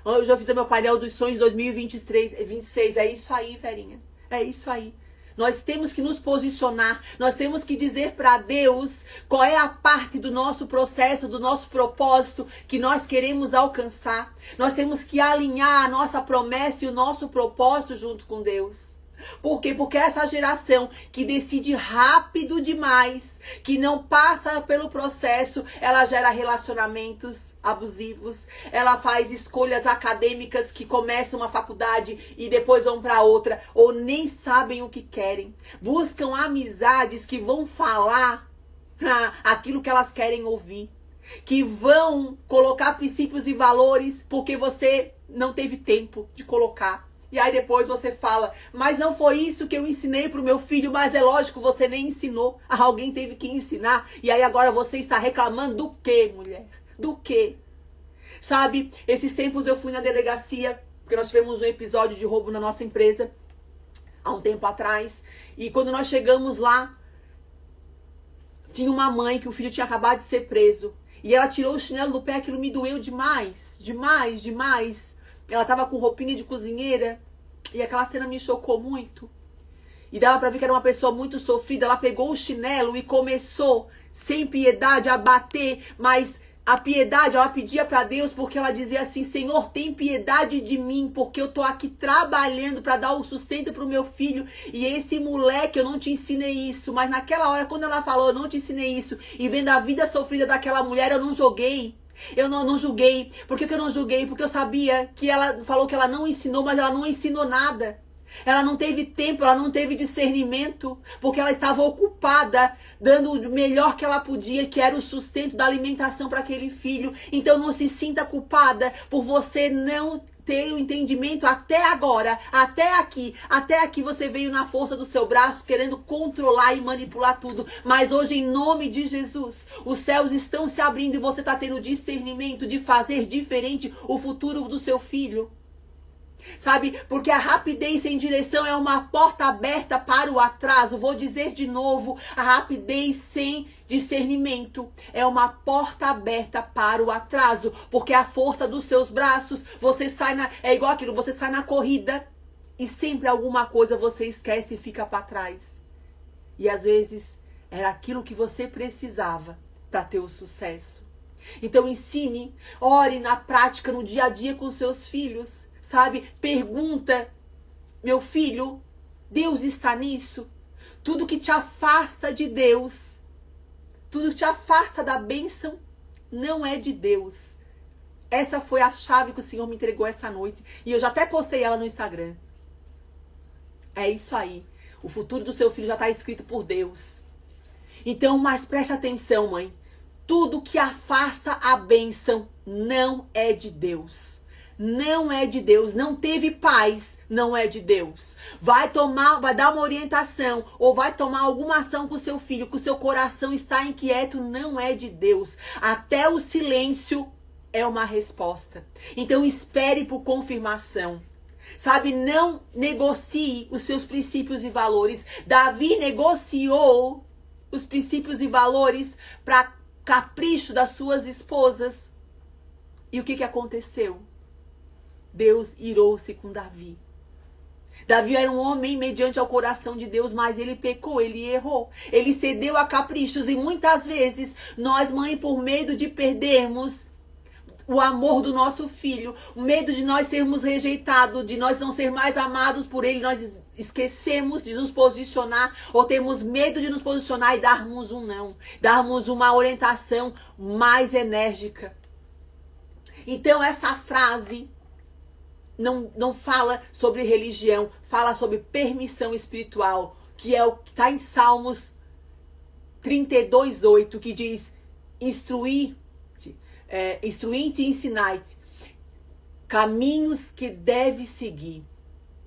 Eu já fiz o meu painel dos sonhos 2023, 26. É isso aí, Verinha. É isso aí. Nós temos que nos posicionar, nós temos que dizer para Deus qual é a parte do nosso processo, do nosso propósito que nós queremos alcançar. Nós temos que alinhar a nossa promessa e o nosso propósito junto com Deus. Por quê? Porque essa geração que decide rápido demais, que não passa pelo processo, ela gera relacionamentos abusivos, ela faz escolhas acadêmicas que começam uma faculdade e depois vão para outra, ou nem sabem o que querem. Buscam amizades que vão falar aquilo que elas querem ouvir, que vão colocar princípios e valores porque você não teve tempo de colocar. E aí depois você fala: mas não foi isso que eu ensinei pro meu filho. Mas é lógico, você nem ensinou. Alguém teve que ensinar. E aí agora você está reclamando do quê, mulher? Do quê? Sabe, esses tempos eu fui na delegacia, porque nós tivemos um episódio de roubo na nossa empresa, há um tempo atrás. E quando nós chegamos lá, tinha uma mãe que o filho tinha acabado de ser preso. E ela tirou o chinelo do pé, aquilo me doeu demais. Demais, demais. Ela tava com roupinha de cozinheira e aquela cena me chocou muito. E dava pra ver que era uma pessoa muito sofrida. Ela pegou o chinelo e começou, sem piedade, a bater. Mas a piedade, ela pedia pra Deus porque ela dizia assim: Senhor, tem piedade de mim, porque eu tô aqui trabalhando pra dar o sustento pro meu filho. E esse moleque, eu não te ensinei isso. Mas naquela hora, quando ela falou, eu não te ensinei isso, e vendo a vida sofrida daquela mulher, eu não joguei. Eu não julguei. Por que eu não julguei? Porque eu sabia que ela falou que ela não ensinou, mas ela não ensinou nada. Ela não teve tempo, ela não teve discernimento, porque ela estava ocupada, dando o melhor que ela podia, que era o sustento da alimentação para aquele filho. Então não se sinta culpada por você não ter o entendimento até agora, até aqui você veio na força do seu braço querendo controlar e manipular tudo, mas hoje em nome de Jesus, os céus estão se abrindo e você está tendo discernimento de fazer diferente o futuro do seu filho. Sabe, porque a rapidez sem direção é uma porta aberta para o atraso. Vou dizer de novo, a rapidez sem discernimento é uma porta aberta para o atraso, porque a força dos seus braços, você sai é igual aquilo, você sai na corrida E sempre alguma coisa você esquece e fica para trás. E às vezes era aquilo que você precisava para ter o sucesso. Então ensine, ore na prática, no dia a dia com seus filhos, sabe? Pergunta, meu filho, Deus está nisso? Tudo que te afasta de Deus, tudo que te afasta da bênção, não é de Deus. Essa foi a chave que o Senhor me entregou essa noite. E eu já até postei ela no Instagram. É isso aí. O futuro do seu filho já está escrito por Deus. Então, mas preste atenção, mãe. Tudo que afasta a bênção não é de Deus. Não é de Deus. Não teve paz, não é de Deus. Vai dar uma orientação ou vai tomar alguma ação com o seu filho, que o seu coração está inquieto, não é de Deus. Até o silêncio é uma resposta. Então espere por confirmação. Sabe, não negocie os seus princípios e valores. Davi negociou os princípios e valores para capricho das suas esposas. E o que aconteceu? Deus irou-se com Davi. Davi era um homem mediante ao coração de Deus, mas ele pecou, ele errou. Ele cedeu a caprichos e muitas vezes nós, mãe, por medo de perdermos o amor do nosso filho, o medo de nós sermos rejeitados, de nós não ser mais amados por ele, nós esquecemos de nos posicionar ou temos medo de nos posicionar e darmos um não, darmos uma orientação mais enérgica. Então essa frase não fala sobre religião, fala sobre permissão espiritual, que é o que está em Salmos 32:8, que diz: instruí-te e ensinai-te caminhos que deve seguir.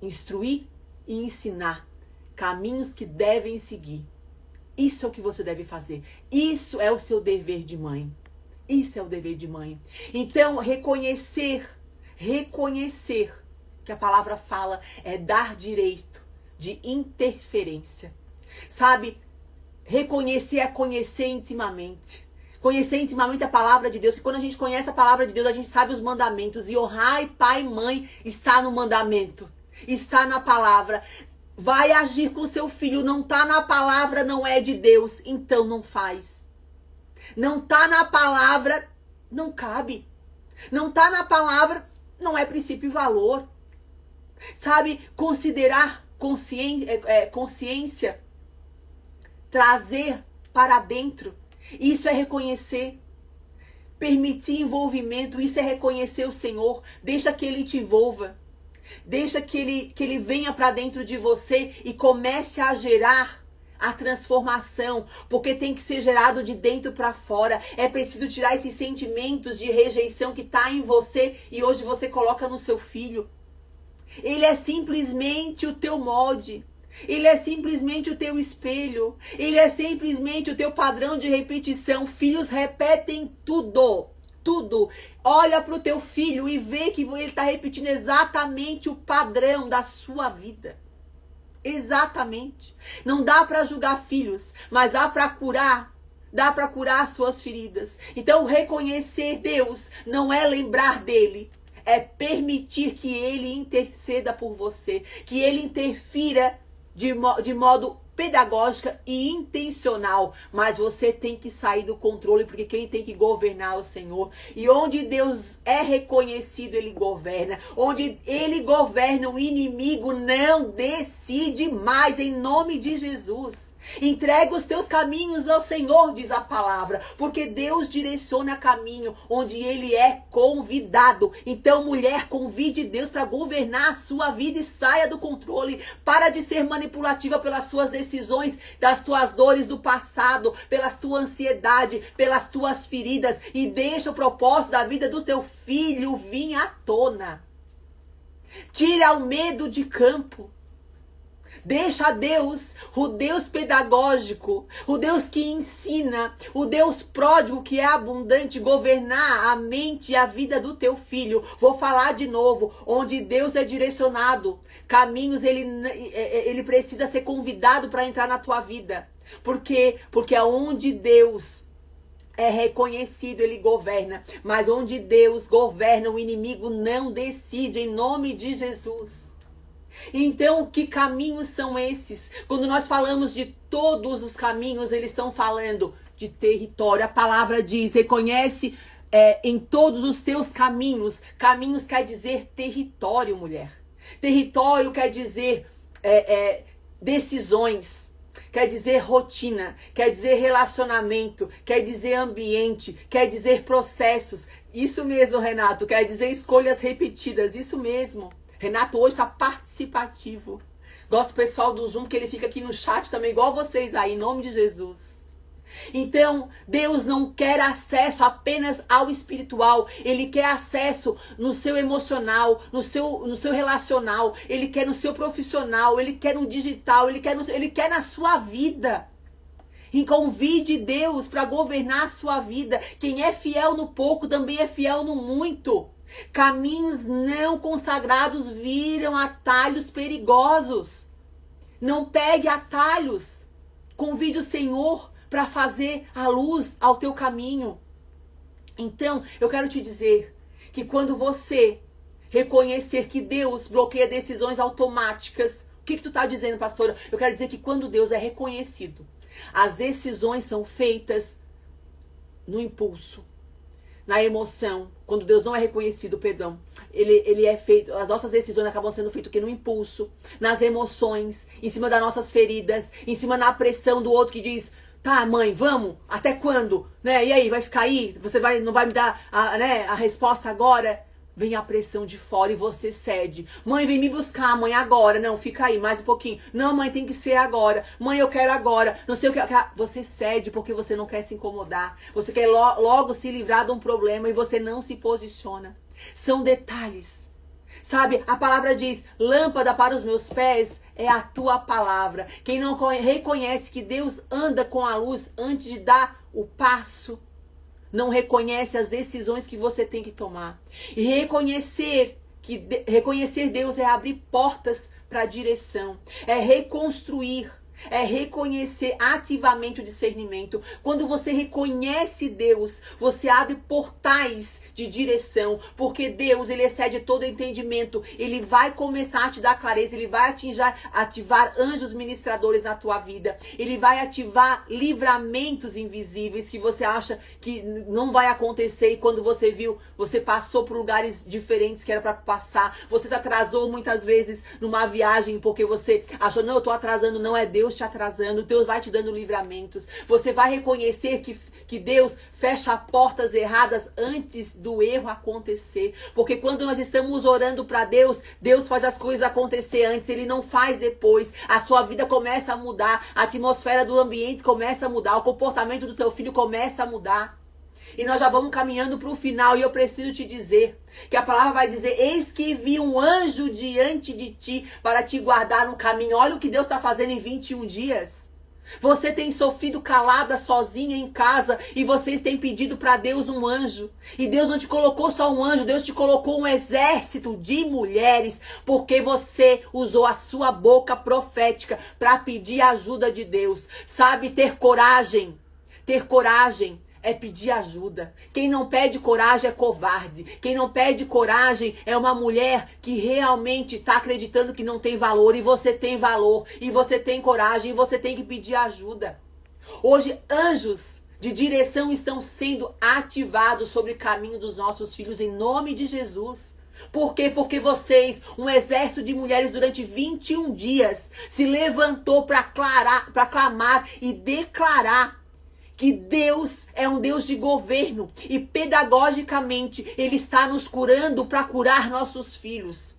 Instruir e ensinar caminhos que devem seguir. Isso é o que você deve fazer. Isso é o seu dever de mãe. Isso é o dever de mãe. Então, reconhecer que a palavra fala é dar direito de interferência. Sabe? Reconhecer é conhecer intimamente. Conhecer intimamente a palavra de Deus. Que quando a gente conhece a palavra de Deus, a gente sabe os mandamentos. E honrar pai e mãe está no mandamento. Está na palavra. Vai agir com seu filho. Não está na palavra, não é de Deus. Então não faz. Não está na palavra, não cabe. Não está na palavra, não é princípio e valor. Sabe? Considerar consciência. Trazer para dentro. Isso é reconhecer. Permitir envolvimento. Isso é reconhecer o Senhor. Deixa que Ele te envolva. Deixa que ele venha para dentro de você e comece a gerar a transformação. Porque tem que ser gerado de dentro para fora. É preciso tirar esses sentimentos de rejeição que está em você e hoje você coloca no seu filho. Ele é simplesmente o teu molde. Ele é simplesmente o teu espelho. Ele é simplesmente o teu padrão de repetição. Filhos repetem tudo. Tudo. Olha para o teu filho e vê que ele está repetindo exatamente o padrão da sua vida. Exatamente. Não dá para julgar filhos, mas dá para curar. Dá para curar as suas feridas. Então reconhecer Deus não é lembrar dele. É permitir que ele interceda por você. Que ele interfira de modo pedagógico e intencional, mas você tem que sair do controle, porque quem tem que governar é o Senhor. E onde Deus é reconhecido, Ele governa. Onde Ele governa, o inimigo não decide mais, em nome de Jesus. Entrega os teus caminhos ao Senhor, diz a palavra, porque Deus direciona caminho onde Ele é convidado. Então, mulher, convide Deus para governar a sua vida e saia do controle. Para de ser manipulativa pelas suas decisões, das tuas dores do passado, pela tua ansiedade, pelas tuas feridas, e deixa o propósito da vida do teu filho vir à tona. Tira o medo de campo. Deixa Deus, o Deus pedagógico, o Deus que ensina, o Deus pródigo que é abundante, governar a mente e a vida do teu filho. Vou falar de novo, onde Deus é direcionado, caminhos ele precisa ser convidado para entrar na tua vida. Por quê? Porque onde Deus é reconhecido, Ele governa. Mas onde Deus governa, o inimigo não decide, em nome de Jesus. Então, que caminhos são esses? Quando nós falamos de todos os caminhos, eles estão falando de território. A palavra diz, reconhece em todos os teus caminhos. Caminhos quer dizer território, mulher. Território quer dizer decisões, quer dizer rotina, quer dizer relacionamento, quer dizer ambiente, quer dizer processos. Isso mesmo, Renato, quer dizer escolhas repetidas, isso mesmo. Renato hoje está participativo. Gosto do pessoal do Zoom, que ele fica aqui no chat também, igual vocês aí, em nome de Jesus. Então, Deus não quer acesso apenas ao espiritual. Ele quer acesso no seu emocional, no seu relacional. Ele quer no seu profissional, ele quer no digital, ele quer na sua vida. E convide Deus para governar a sua vida. Quem é fiel no pouco também é fiel no muito. Caminhos não consagrados viram atalhos perigosos. Não pegue atalhos. Convide o Senhor para fazer a luz ao teu caminho. Então, eu quero te dizer que quando você reconhecer que Deus bloqueia decisões automáticas, o que tu está dizendo, pastora? Eu quero dizer que quando Deus é reconhecido, as decisões são feitas no impulso, na emoção. Quando Deus não é reconhecido, perdão, ele é feito, as nossas decisões acabam sendo feitas no impulso, nas emoções, em cima das nossas feridas, em cima da pressão do outro que diz: tá, mãe, vamos? Até quando? Né? E aí, vai ficar aí? Você não vai me dar a resposta agora? Vem a pressão de fora e você cede. Mãe, vem me buscar, mãe, agora. Não, fica aí, mais um pouquinho. Não, mãe, tem que ser agora. Mãe, eu quero agora. Não sei o que. Você cede porque você não quer se incomodar. Você quer logo se livrar de um problema e você não se posiciona. São detalhes. Sabe, a palavra diz, lâmpada para os meus pés é a tua palavra. Quem não reconhece que Deus anda com a luz antes de dar o passo, não reconhece as decisões que você tem que tomar. E reconhecer Deus é abrir portas para a direção, é reconstruir, é reconhecer ativamente o discernimento. Quando você reconhece Deus, você abre portais de direção, porque Deus, ele excede todo entendimento. Ele vai começar a te dar clareza, ele vai ativar anjos ministradores na tua vida. Ele vai ativar livramentos invisíveis que você acha que não vai acontecer, e quando você viu, você passou por lugares diferentes que era para passar. Você se atrasou muitas vezes numa viagem porque você achou, não, eu tô atrasando. Não, é Deus te atrasando. Deus vai te dando livramentos. Você vai reconhecer que Deus fecha portas erradas antes do erro acontecer. Porque quando nós estamos orando para Deus, Deus faz as coisas acontecer antes, ele não faz depois. A sua vida começa a mudar, a atmosfera do ambiente começa a mudar, o comportamento do teu filho começa a mudar. E nós já vamos caminhando para o final, e eu preciso te dizer que a palavra vai dizer: eis que vi um anjo diante de ti para te guardar no caminho. Olha o que Deus está fazendo em 21 dias. Você tem sofrido calada sozinha em casa e vocês têm pedido para Deus um anjo. E Deus não te colocou só um anjo, Deus te colocou um exército de mulheres, porque você usou a sua boca profética para pedir a ajuda de Deus. Sabe, ter coragem é pedir ajuda. Quem não pede coragem é covarde. Quem não pede coragem é uma mulher que realmente está acreditando que não tem valor. E você tem valor, e você tem coragem, e você tem que pedir ajuda. Hoje, anjos de direção estão sendo ativados sobre o caminho dos nossos filhos, em nome de Jesus. Por quê? Porque vocês, um exército de mulheres durante 21 dias, se levantou para clamar e declarar que Deus é um Deus de governo, e pedagogicamente Ele está nos curando para curar nossos filhos.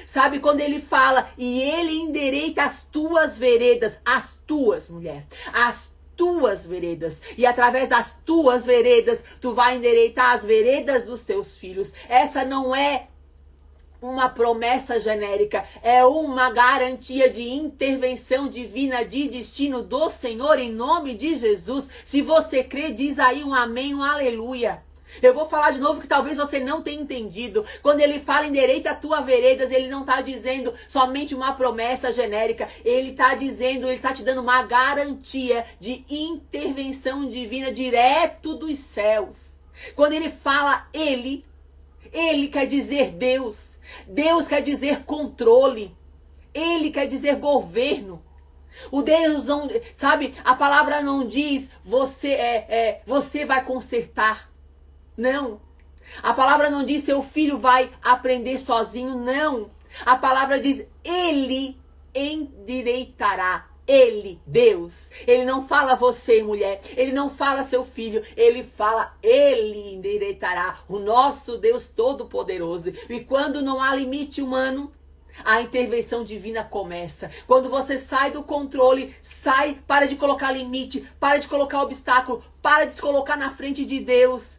Sabe, quando Ele fala, e Ele endireita as tuas veredas, as tuas, mulher, as tuas veredas, e através das tuas veredas, tu vai endireitar as veredas dos teus filhos. Essa não é uma promessa genérica, é uma garantia de intervenção divina, de destino do Senhor, em nome de Jesus. Se você crê, diz aí um amém, um aleluia. Eu vou falar de novo que talvez você não tenha entendido. Quando ele fala endireita as tuas veredas, ele não está dizendo somente uma promessa genérica. Ele está dizendo, ele está te dando uma garantia de intervenção divina direto dos céus. Quando ele fala ele quer dizer Deus. Deus quer dizer controle. Ele quer dizer governo. O Deus não, sabe, a palavra não diz você vai consertar. Não. A palavra não diz seu filho vai aprender sozinho, não. A palavra diz ele endireitará. Ele, Deus. Ele não fala você, mulher. Ele não fala seu filho. Ele fala, ele endireitará. O nosso Deus Todo-Poderoso. E quando não há limite humano, a intervenção divina começa. Quando você sai do controle, para de colocar limite, para de colocar obstáculo, para de se colocar na frente de Deus.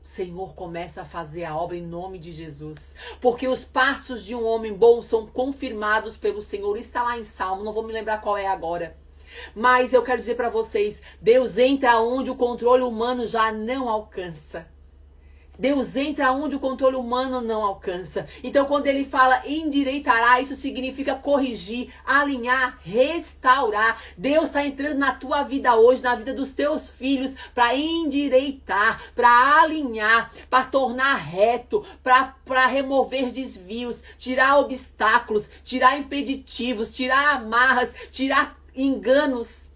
O Senhor começa a fazer a obra em nome de Jesus. Porque os passos de um homem bom são confirmados pelo Senhor. Está lá em Salmo, não vou me lembrar qual é agora. Mas eu quero dizer para vocês, Deus entra onde o controle humano já não alcança. Deus entra onde o controle humano não alcança. Então, quando ele fala endireitará, isso significa corrigir, alinhar, restaurar. Deus está entrando na tua vida hoje, na vida dos teus filhos, para endireitar, para alinhar, para tornar reto, para remover desvios, tirar obstáculos, tirar impeditivos, tirar amarras, tirar enganos,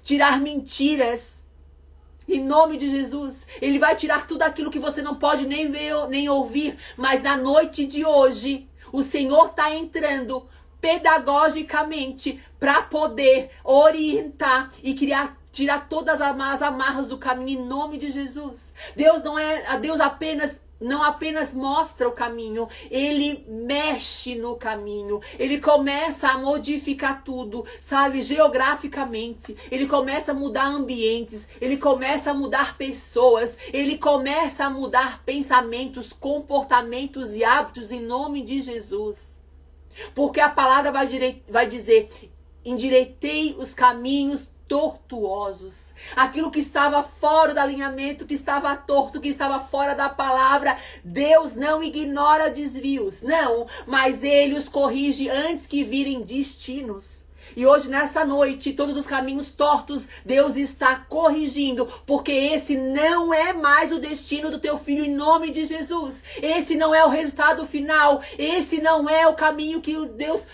tirar mentiras. Em nome de Jesus, Ele vai tirar tudo aquilo que você não pode nem ver, nem ouvir. Mas na noite de hoje, o Senhor está entrando pedagogicamente para poder orientar e tirar todas as amarras do caminho em nome de Jesus. Deus não apenas mostra o caminho, Ele mexe no caminho. Ele começa a modificar tudo, sabe, geograficamente. Ele começa a mudar ambientes, Ele começa a mudar pessoas, Ele começa a mudar pensamentos, comportamentos e hábitos em nome de Jesus. Porque a palavra vai dizer, endireitei os caminhos tortuosos. Aquilo que estava fora do alinhamento, que estava torto, que estava fora da palavra, Deus não ignora desvios, não, mas Ele os corrige antes que virem destinos. E hoje, nessa noite, todos os caminhos tortos, Deus está corrigindo, porque esse não é mais o destino do teu filho em nome de Jesus. Esse não é o resultado final, esse não é o caminho que Deus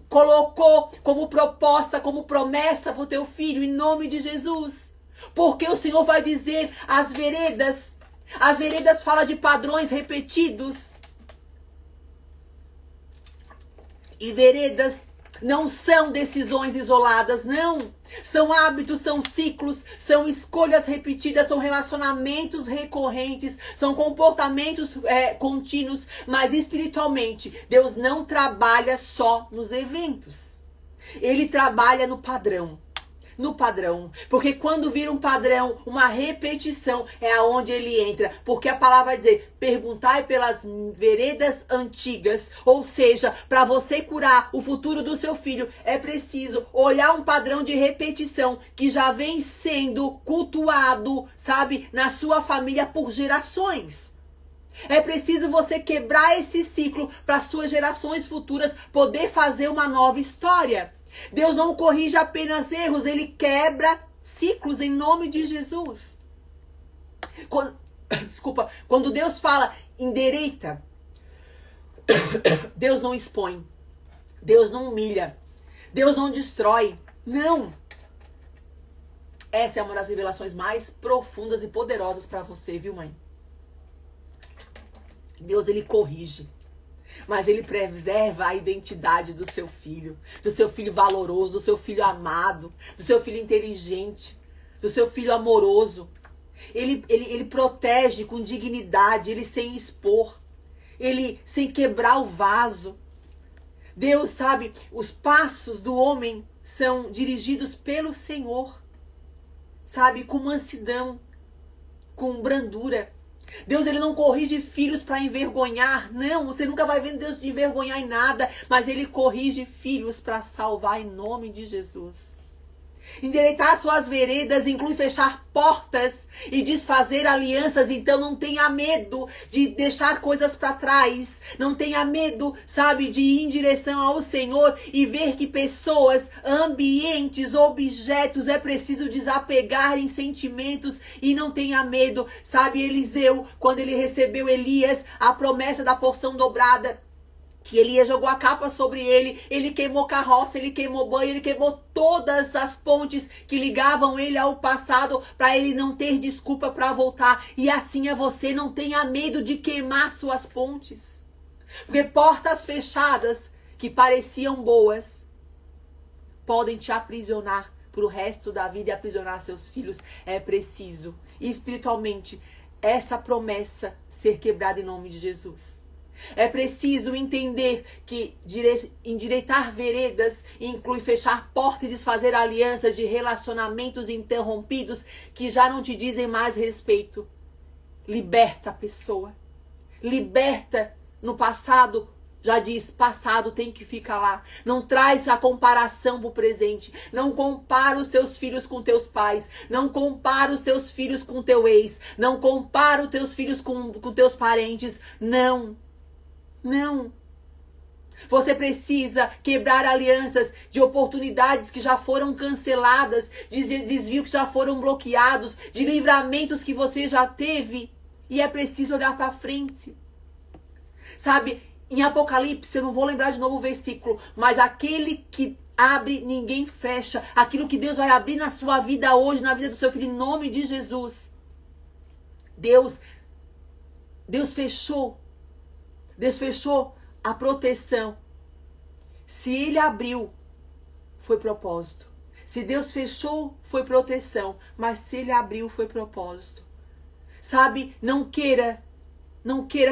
colocou como proposta, como promessa para o teu filho, em nome de Jesus. Porque o Senhor vai dizer, as veredas fala de padrões repetidos. E veredas não são decisões isoladas, não. São hábitos, são ciclos, são escolhas repetidas, são relacionamentos recorrentes, são comportamentos contínuos. Mas espiritualmente, Deus não trabalha só nos eventos. Ele trabalha no padrão. No padrão, porque quando vira um padrão, uma repetição, é aonde ele entra, porque a palavra vai dizer, perguntai pelas veredas antigas, ou seja, para você curar o futuro do seu filho, é preciso olhar um padrão de repetição, que já vem sendo cultuado, sabe, na sua família por gerações. É preciso você quebrar esse ciclo, para suas gerações futuras poder fazer uma nova história. Deus não corrige apenas erros, Ele quebra ciclos em nome de Jesus. Quando Deus fala endireita, Deus não expõe, Deus não humilha, Deus não destrói, não. Essa é uma das revelações mais profundas e poderosas para você, viu, mãe? Deus, Ele corrige. Mas Ele preserva a identidade do seu filho valoroso, do seu filho amado, do seu filho inteligente, do seu filho amoroso. Ele protege com dignidade, Ele sem expor, Ele sem quebrar o vaso. Deus, sabe, os passos do homem são dirigidos pelo Senhor, sabe, com mansidão, com brandura. Deus, Ele não corrige filhos para envergonhar, não, você nunca vai ver Deus te envergonhar em nada, mas Ele corrige filhos para salvar em nome de Jesus. Endireitar suas veredas inclui fechar portas e desfazer alianças. Então não tenha medo de deixar coisas para trás. Não tenha medo, sabe, de ir em direção ao Senhor e ver que pessoas, ambientes, objetos, é preciso desapegar em sentimentos. E não tenha medo, sabe, Eliseu, quando ele recebeu Elias, a promessa da porção dobrada. que Elias jogou a capa sobre ele, ele queimou carroça, ele queimou banho, ele queimou todas as pontes que ligavam ele ao passado, para ele não ter desculpa para voltar. E assim é você, não tenha medo de queimar suas pontes. Porque portas fechadas que pareciam boas podem te aprisionar para o resto da vida e aprisionar seus filhos. É preciso, espiritualmente, essa promessa ser quebrada em nome de Jesus. É preciso entender que endireitar veredas inclui fechar portas e desfazer alianças de relacionamentos interrompidos que já não te dizem mais respeito. Liberta a pessoa. Liberta no passado. Já diz, passado tem que ficar lá. Não traz a comparação pro presente. Não compara os teus filhos com teus pais. Não compara os teus filhos com teu ex. Não compara os teus filhos com teus parentes. Não. Não. Você precisa quebrar alianças de oportunidades que já foram canceladas, de desvios que já foram bloqueados, de livramentos que você já teve. E é preciso olhar para frente. Sabe, em Apocalipse, eu não vou lembrar de novo o versículo, mas aquele que abre, ninguém fecha. Aquilo que Deus vai abrir na sua vida hoje, na vida do seu filho, em nome de Jesus. Deus fechou. Deus fechou a proteção. Se ele abriu, foi propósito. Se Deus fechou, foi proteção. Mas se ele abriu, foi propósito. Sabe, não queira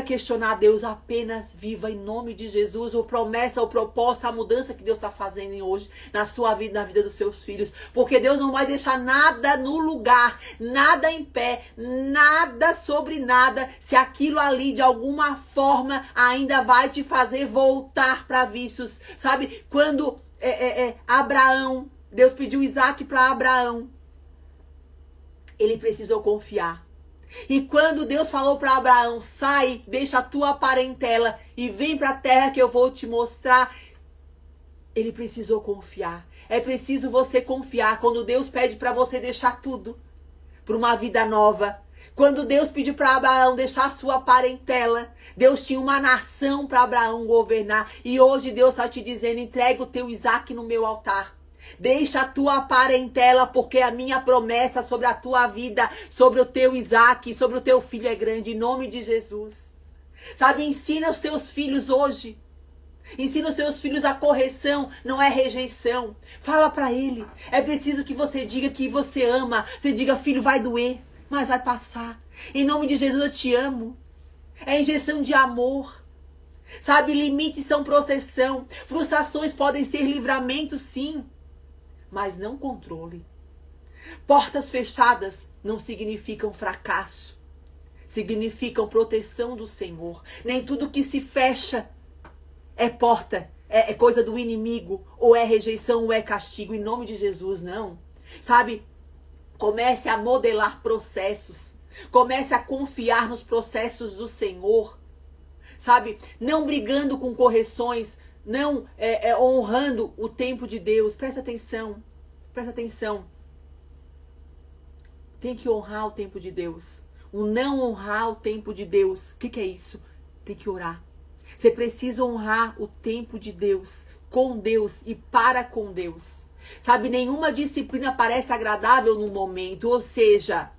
questionar Deus, apenas viva em nome de Jesus, ou promessa, ou proposta, a mudança que Deus está fazendo hoje na sua vida, na vida dos seus filhos. Porque Deus não vai deixar nada no lugar, nada em pé, nada sobre nada, se aquilo ali de alguma forma ainda vai te fazer voltar para vícios. Sabe, quando Abraão, Deus pediu Isaac para Abraão, ele precisou confiar. E quando Deus falou para Abraão, sai, deixa a tua parentela e vem para a terra que eu vou te mostrar, ele precisou confiar. É preciso você confiar quando Deus pede para você deixar tudo para uma vida nova. Quando Deus pediu para Abraão deixar a sua parentela, Deus tinha uma nação para Abraão governar. E hoje Deus está te dizendo, entrega o teu Isaac no meu altar. Deixa a tua parentela, porque a minha promessa sobre a tua vida, sobre o teu Isaac, sobre o teu filho é grande, em nome de Jesus. Sabe, ensina os teus filhos hoje. Ensina os teus filhos a correção, não é rejeição. Fala para ele. É preciso que você diga que você ama. Você diga, filho, vai doer, mas vai passar. Em nome de Jesus eu te amo. É injeção de amor. Sabe, limites são proteção. Frustrações podem ser livramento, sim. Mas não controle. Portas fechadas não significam fracasso. Significam proteção do Senhor. Nem tudo que se fecha é porta, é coisa do inimigo, ou é rejeição, ou é castigo. Em nome de Jesus, não. Sabe, comece a modelar processos. Comece a confiar nos processos do Senhor. Sabe, não brigando com correções, não honrando o tempo de Deus. Presta atenção, presta atenção. Tem que honrar o tempo de Deus. O não honrar o tempo de Deus, o que é isso? Tem que orar. Você precisa honrar o tempo de Deus, com Deus e para com Deus. Sabe, nenhuma disciplina parece agradável no momento, ou seja,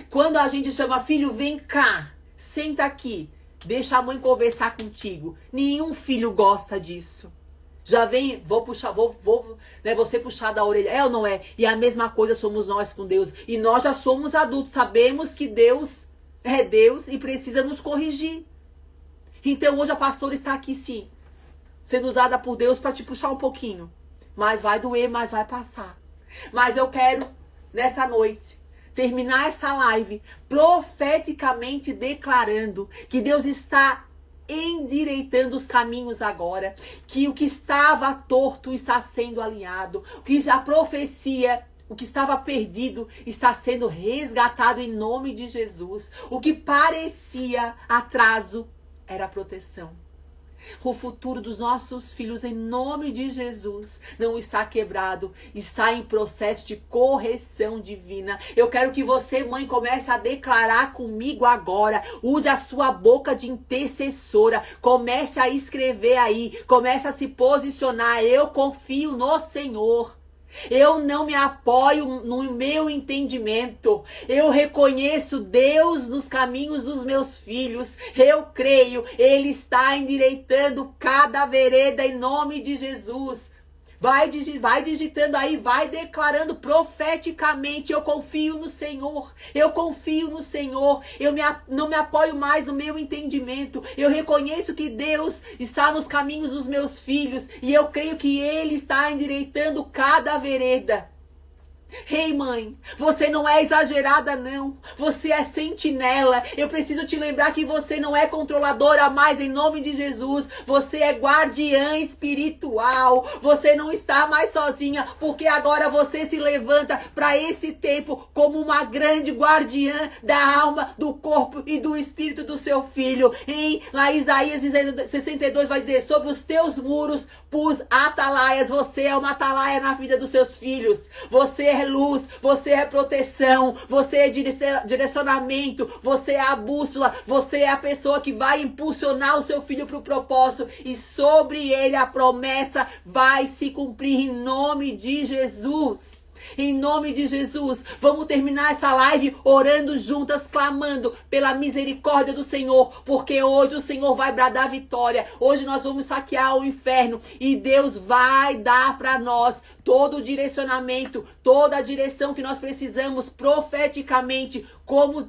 quando a gente chama, filho, vem cá, senta aqui. Deixa a mãe conversar contigo. Nenhum filho gosta disso. Já vem, vou puxar, você puxar da orelha. É ou não é? E a mesma coisa somos nós com Deus. E nós já somos adultos. Sabemos que Deus é Deus e precisa nos corrigir. Então hoje a pastora está aqui sim, sendo usada por Deus para te puxar um pouquinho. Mas vai doer, mas vai passar. Mas eu quero, nessa noite, terminar essa live profeticamente declarando que Deus está endireitando os caminhos agora, que o que estava torto está sendo alinhado, que a profecia, o que estava perdido está sendo resgatado em nome de Jesus. O que parecia atraso era proteção. O futuro dos nossos filhos, em nome de Jesus, não está quebrado, está em processo de correção divina. Eu quero que você, mãe, comece a declarar comigo agora. Use a sua boca de intercessora. Comece a escrever aí, comece a se posicionar. Eu confio no Senhor. Eu não me apoio no meu entendimento. Eu reconheço Deus nos caminhos dos meus filhos. Eu creio, Ele está endireitando cada vereda em nome de Jesus. Vai digitando aí, vai declarando profeticamente. Eu confio no Senhor. Eu confio no Senhor. Não me apoio mais no meu entendimento. Eu reconheço que Deus está nos caminhos dos meus filhos. E eu creio que Ele está endireitando cada vereda. Ei, mãe, você não é exagerada, não. Você é sentinela. Eu preciso te lembrar que você não é controladora mais, em nome de Jesus. Você é guardiã espiritual. Você não está mais sozinha, porque agora você se levanta para esse tempo como uma grande guardiã da alma, do corpo e do espírito do seu filho. Lá Isaías 62 vai dizer: sobre os teus muros pus atalaias. Você é uma atalaia na vida dos seus filhos. Você é luz, você é proteção, você é direcionamento, você é a bússola, você é a pessoa que vai impulsionar o seu filho para o propósito, e sobre ele a promessa vai se cumprir em nome de Jesus. Em nome de Jesus, vamos terminar essa live orando juntas, clamando pela misericórdia do Senhor, porque hoje o Senhor vai bradar vitória. Hoje nós vamos saquear o inferno e Deus vai dar para nós todo o direcionamento, toda a direção que nós precisamos profeticamente, como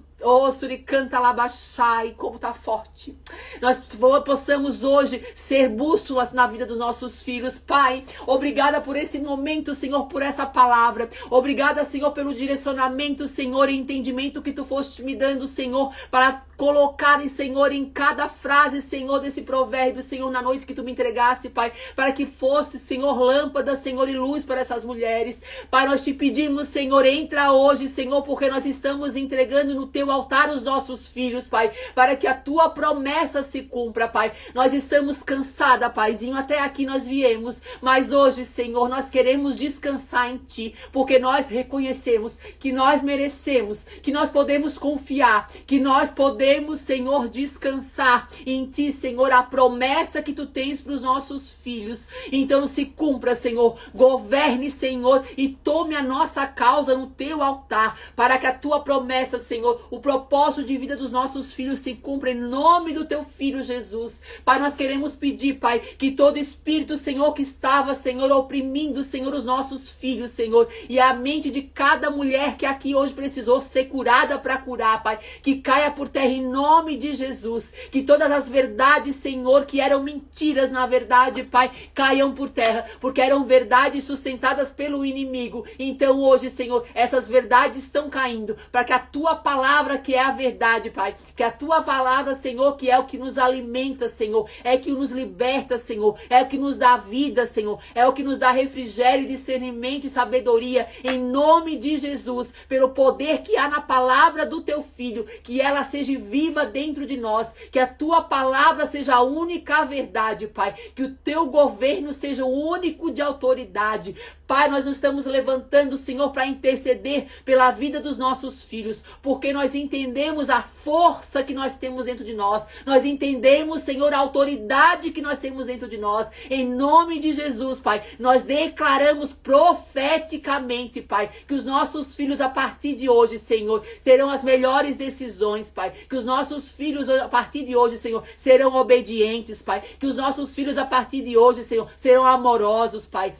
Suricanta Labachai, como tá forte. Nós possamos hoje ser bússolas na vida dos nossos filhos. Pai, obrigada por esse momento, Senhor, por essa palavra. Obrigada, Senhor, pelo direcionamento, Senhor, e entendimento que tu foste me dando, Senhor, para colocar, Senhor, em cada frase, Senhor, desse provérbio, Senhor, na noite que tu me entregasse, Pai, para que fosse, Senhor, lâmpada, Senhor, e luz para essas mulheres. Pai, nós te pedimos, Senhor, entra hoje, Senhor, porque nós estamos entregando no teu altar os nossos filhos, Pai, para que a tua promessa se cumpra, Pai. Nós estamos cansadas, Paizinho, até aqui nós viemos, mas hoje, Senhor, nós queremos descansar em ti, porque nós reconhecemos que nós merecemos, que nós podemos confiar, que nós podemos, Senhor, descansar em ti, Senhor, a promessa que tu tens para os nossos filhos. Então se cumpra, Senhor, governe, Senhor, e tome a nossa causa no teu altar, para que a tua promessa, Senhor, o propósito de vida dos nossos filhos se cumpra em nome do teu filho Jesus. Pai, nós queremos pedir, Pai, que todo espírito, Senhor, que estava, Senhor, oprimindo, Senhor, os nossos filhos, Senhor, e a mente de cada mulher que aqui hoje precisou ser curada para curar, Pai, que caia por terra em nome de Jesus. Que todas as verdades, Senhor, que eram mentiras, na verdade, Pai, caiam por terra, porque eram verdades sustentadas pelo inimigo. Então hoje, Senhor, essas verdades estão caindo, para que a tua palavra, que é a verdade, Pai, que a tua palavra, Senhor, que é o que nos alimenta, Senhor, é o que nos liberta, Senhor, é o que nos dá vida, Senhor, é o que nos dá refrigério, discernimento e sabedoria, em nome de Jesus, pelo poder que há na palavra do teu filho, que ela seja viva dentro de nós, que a tua palavra seja a única verdade, Pai, que o teu governo seja o único de autoridade. Pai, nós nos estamos levantando, Senhor, para interceder pela vida dos nossos filhos, porque nós entendemos a força que nós temos dentro de nós, nós entendemos, Senhor, a autoridade que nós temos dentro de nós. Em nome de Jesus, Pai, nós declaramos profeticamente, Pai, que os nossos filhos a partir de hoje, Senhor, terão as melhores decisões, Pai, que os nossos filhos a partir de hoje, Senhor, serão obedientes, Pai, que os nossos filhos a partir de hoje, Senhor, serão amorosos, Pai,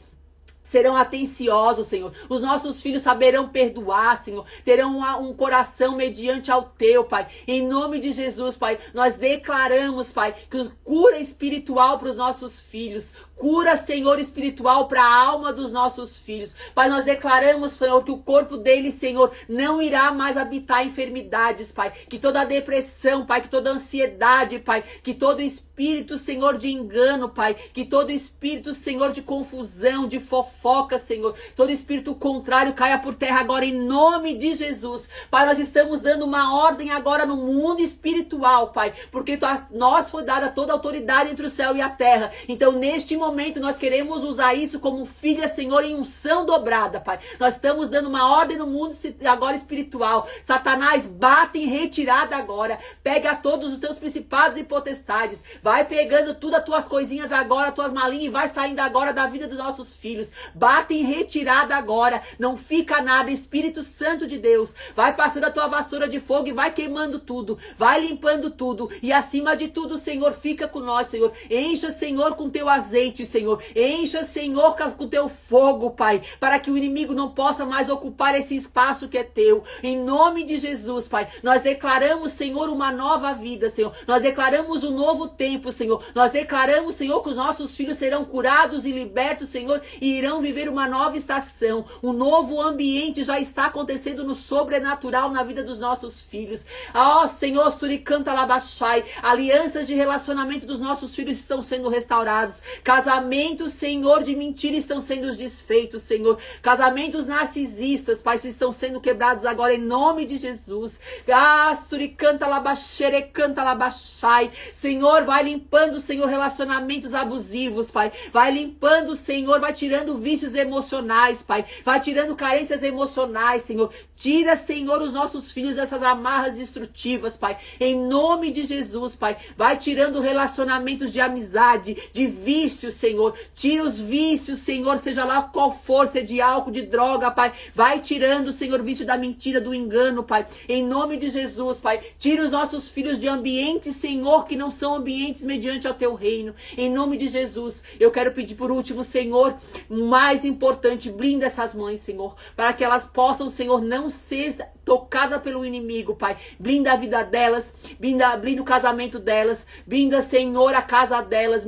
serão atenciosos, Senhor. Os nossos filhos saberão perdoar, Senhor. Terão um coração mediante ao teu, Pai. Em nome de Jesus, Pai, nós declaramos, Pai, que cura espiritual para os nossos filhos. cura, Senhor, espiritual para a alma dos nossos filhos. Pai, nós declaramos, Senhor, que o corpo deles, Senhor, não irá mais habitar enfermidades, Pai. Que toda depressão, Pai, que toda ansiedade, Pai, que todo espírito, Senhor, de engano, Pai, que todo espírito, Senhor, de confusão, de fofoca, Senhor, todo espírito contrário caia por terra agora em nome de Jesus. Pai, nós estamos dando uma ordem agora no mundo espiritual, Pai, porque nós foi dada toda a autoridade entre o céu e a terra. Então, neste momento, nós queremos usar isso como filha, Senhor, em unção dobrada, Pai. Nós estamos dando uma ordem no mundo agora espiritual. Satanás, bate em retirada agora. Pega todos os teus principados e potestades. Vai pegando tudo as tuas coisinhas agora, as tuas malinhas, e vai saindo agora da vida dos nossos filhos. Bate em retirada agora. Não fica nada. Espírito Santo de Deus, vai passando a tua vassoura de fogo e vai queimando tudo. Vai limpando tudo. E acima de tudo, Senhor, fica com nós, Senhor. Encha, Senhor, com teu azeite, Senhor. Encha, Senhor, com teu fogo, Pai, para que o inimigo não possa mais ocupar esse espaço que é teu. Em nome de Jesus, Pai, nós declaramos, Senhor, uma nova vida, Senhor. Nós declaramos um novo tempo, Senhor. Nós declaramos, Senhor, que os nossos filhos serão curados e libertos, Senhor, e irão viver uma nova estação. Um novo ambiente já está acontecendo no sobrenatural na vida dos nossos filhos. Ó, Senhor, suricanta labachai. Alianças de relacionamento dos nossos filhos estão sendo restaurados. Casamentos, Senhor, de mentira estão sendo desfeitos, Senhor. Casamentos narcisistas, Pai, estão sendo quebrados agora em nome de Jesus. Ah, suricanta labaxere, canta labachai. Senhor, vai limpando, Senhor, relacionamentos abusivos, Pai. Vai limpando, Senhor, vai tirando vícios emocionais, Pai. Vai tirando carências emocionais, Senhor. Tira, Senhor, os nossos filhos dessas amarras destrutivas, Pai. Em nome de Jesus, Pai. Vai tirando relacionamentos de amizade, de vícios, Senhor. Tira os vícios, Senhor, seja lá qual for, seja de álcool, de droga, Pai. Vai tirando, Senhor, o vício da mentira, do engano, Pai. Em nome de Jesus, Pai. Tira os nossos filhos de ambientes, Senhor, que não são ambientes mediante ao teu reino. Em nome de Jesus, eu quero pedir por último, Senhor, mais importante, blinda essas mães, Senhor, para que elas possam, Senhor, não ser tocadas pelo inimigo, Pai. Blinda a vida delas, blinda o casamento delas, blinda, Senhor, a casa delas,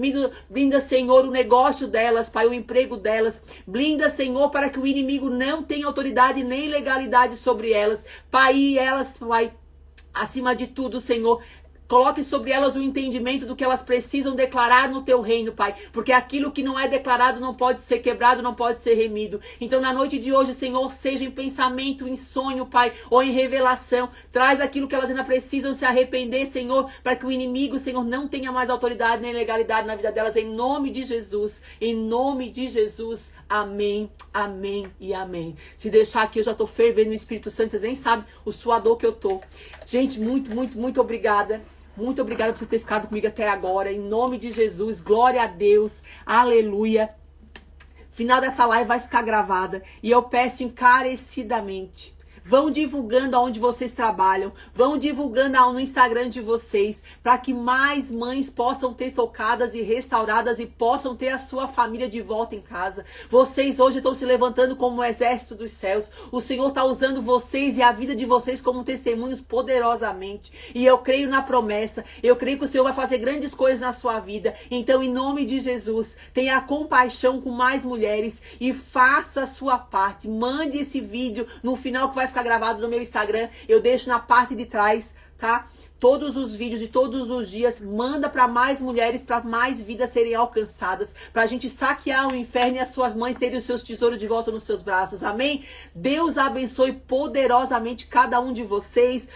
blinda, Senhor, o negócio delas, Pai, o emprego delas, blinda, Senhor, para que o inimigo não tenha autoridade nem legalidade sobre elas, Pai, e elas, Pai, acima de tudo, Senhor, coloque sobre elas o entendimento do que elas precisam declarar no teu reino, Pai. Porque aquilo que não é declarado não pode ser quebrado, não pode ser remido. Então, na noite de hoje, Senhor, seja em pensamento, em sonho, Pai, ou em revelação, traz aquilo que elas ainda precisam se arrepender, Senhor, para que o inimigo, Senhor, não tenha mais autoridade nem legalidade na vida delas. Em nome de Jesus. Em nome de Jesus. Amém, amém e amém. Se deixar aqui, eu já tô fervendo no Espírito Santo. Vocês nem sabem o suador que eu tô. Gente, muito obrigada. Muito obrigada por vocês terem ficado comigo até agora. Em nome de Jesus, glória a Deus, aleluia. Final dessa live vai ficar gravada. E eu peço encarecidamente, vão divulgando aonde vocês trabalham, vão divulgando no Instagram de vocês, para que mais mães possam ter tocadas e restauradas e possam ter a sua família de volta em casa. Vocês hoje estão se levantando como o exército dos céus. O Senhor está usando vocês e a vida de vocês como testemunhos poderosamente. E eu creio na promessa, eu creio que o Senhor vai fazer grandes coisas na sua vida. Então, em nome de Jesus, tenha compaixão com mais mulheres e faça a sua parte. Mande esse vídeo no final que vai ficar gravado no meu Instagram, eu deixo na parte de trás, tá? Todos os vídeos de todos os dias, manda para mais mulheres, para mais vidas serem alcançadas, pra gente saquear o inferno e as suas mães terem os seus tesouros de volta nos seus braços, amém? Deus abençoe poderosamente cada um de vocês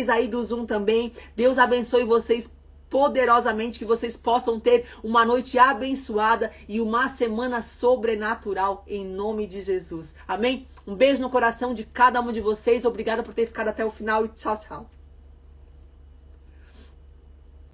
aí do Zoom também, Deus abençoe vocês poderosamente, que vocês possam ter uma noite abençoada e uma semana sobrenatural em nome de Jesus, amém? Um beijo no coração de cada um de vocês, obrigada por ter ficado até o final e tchau, tchau.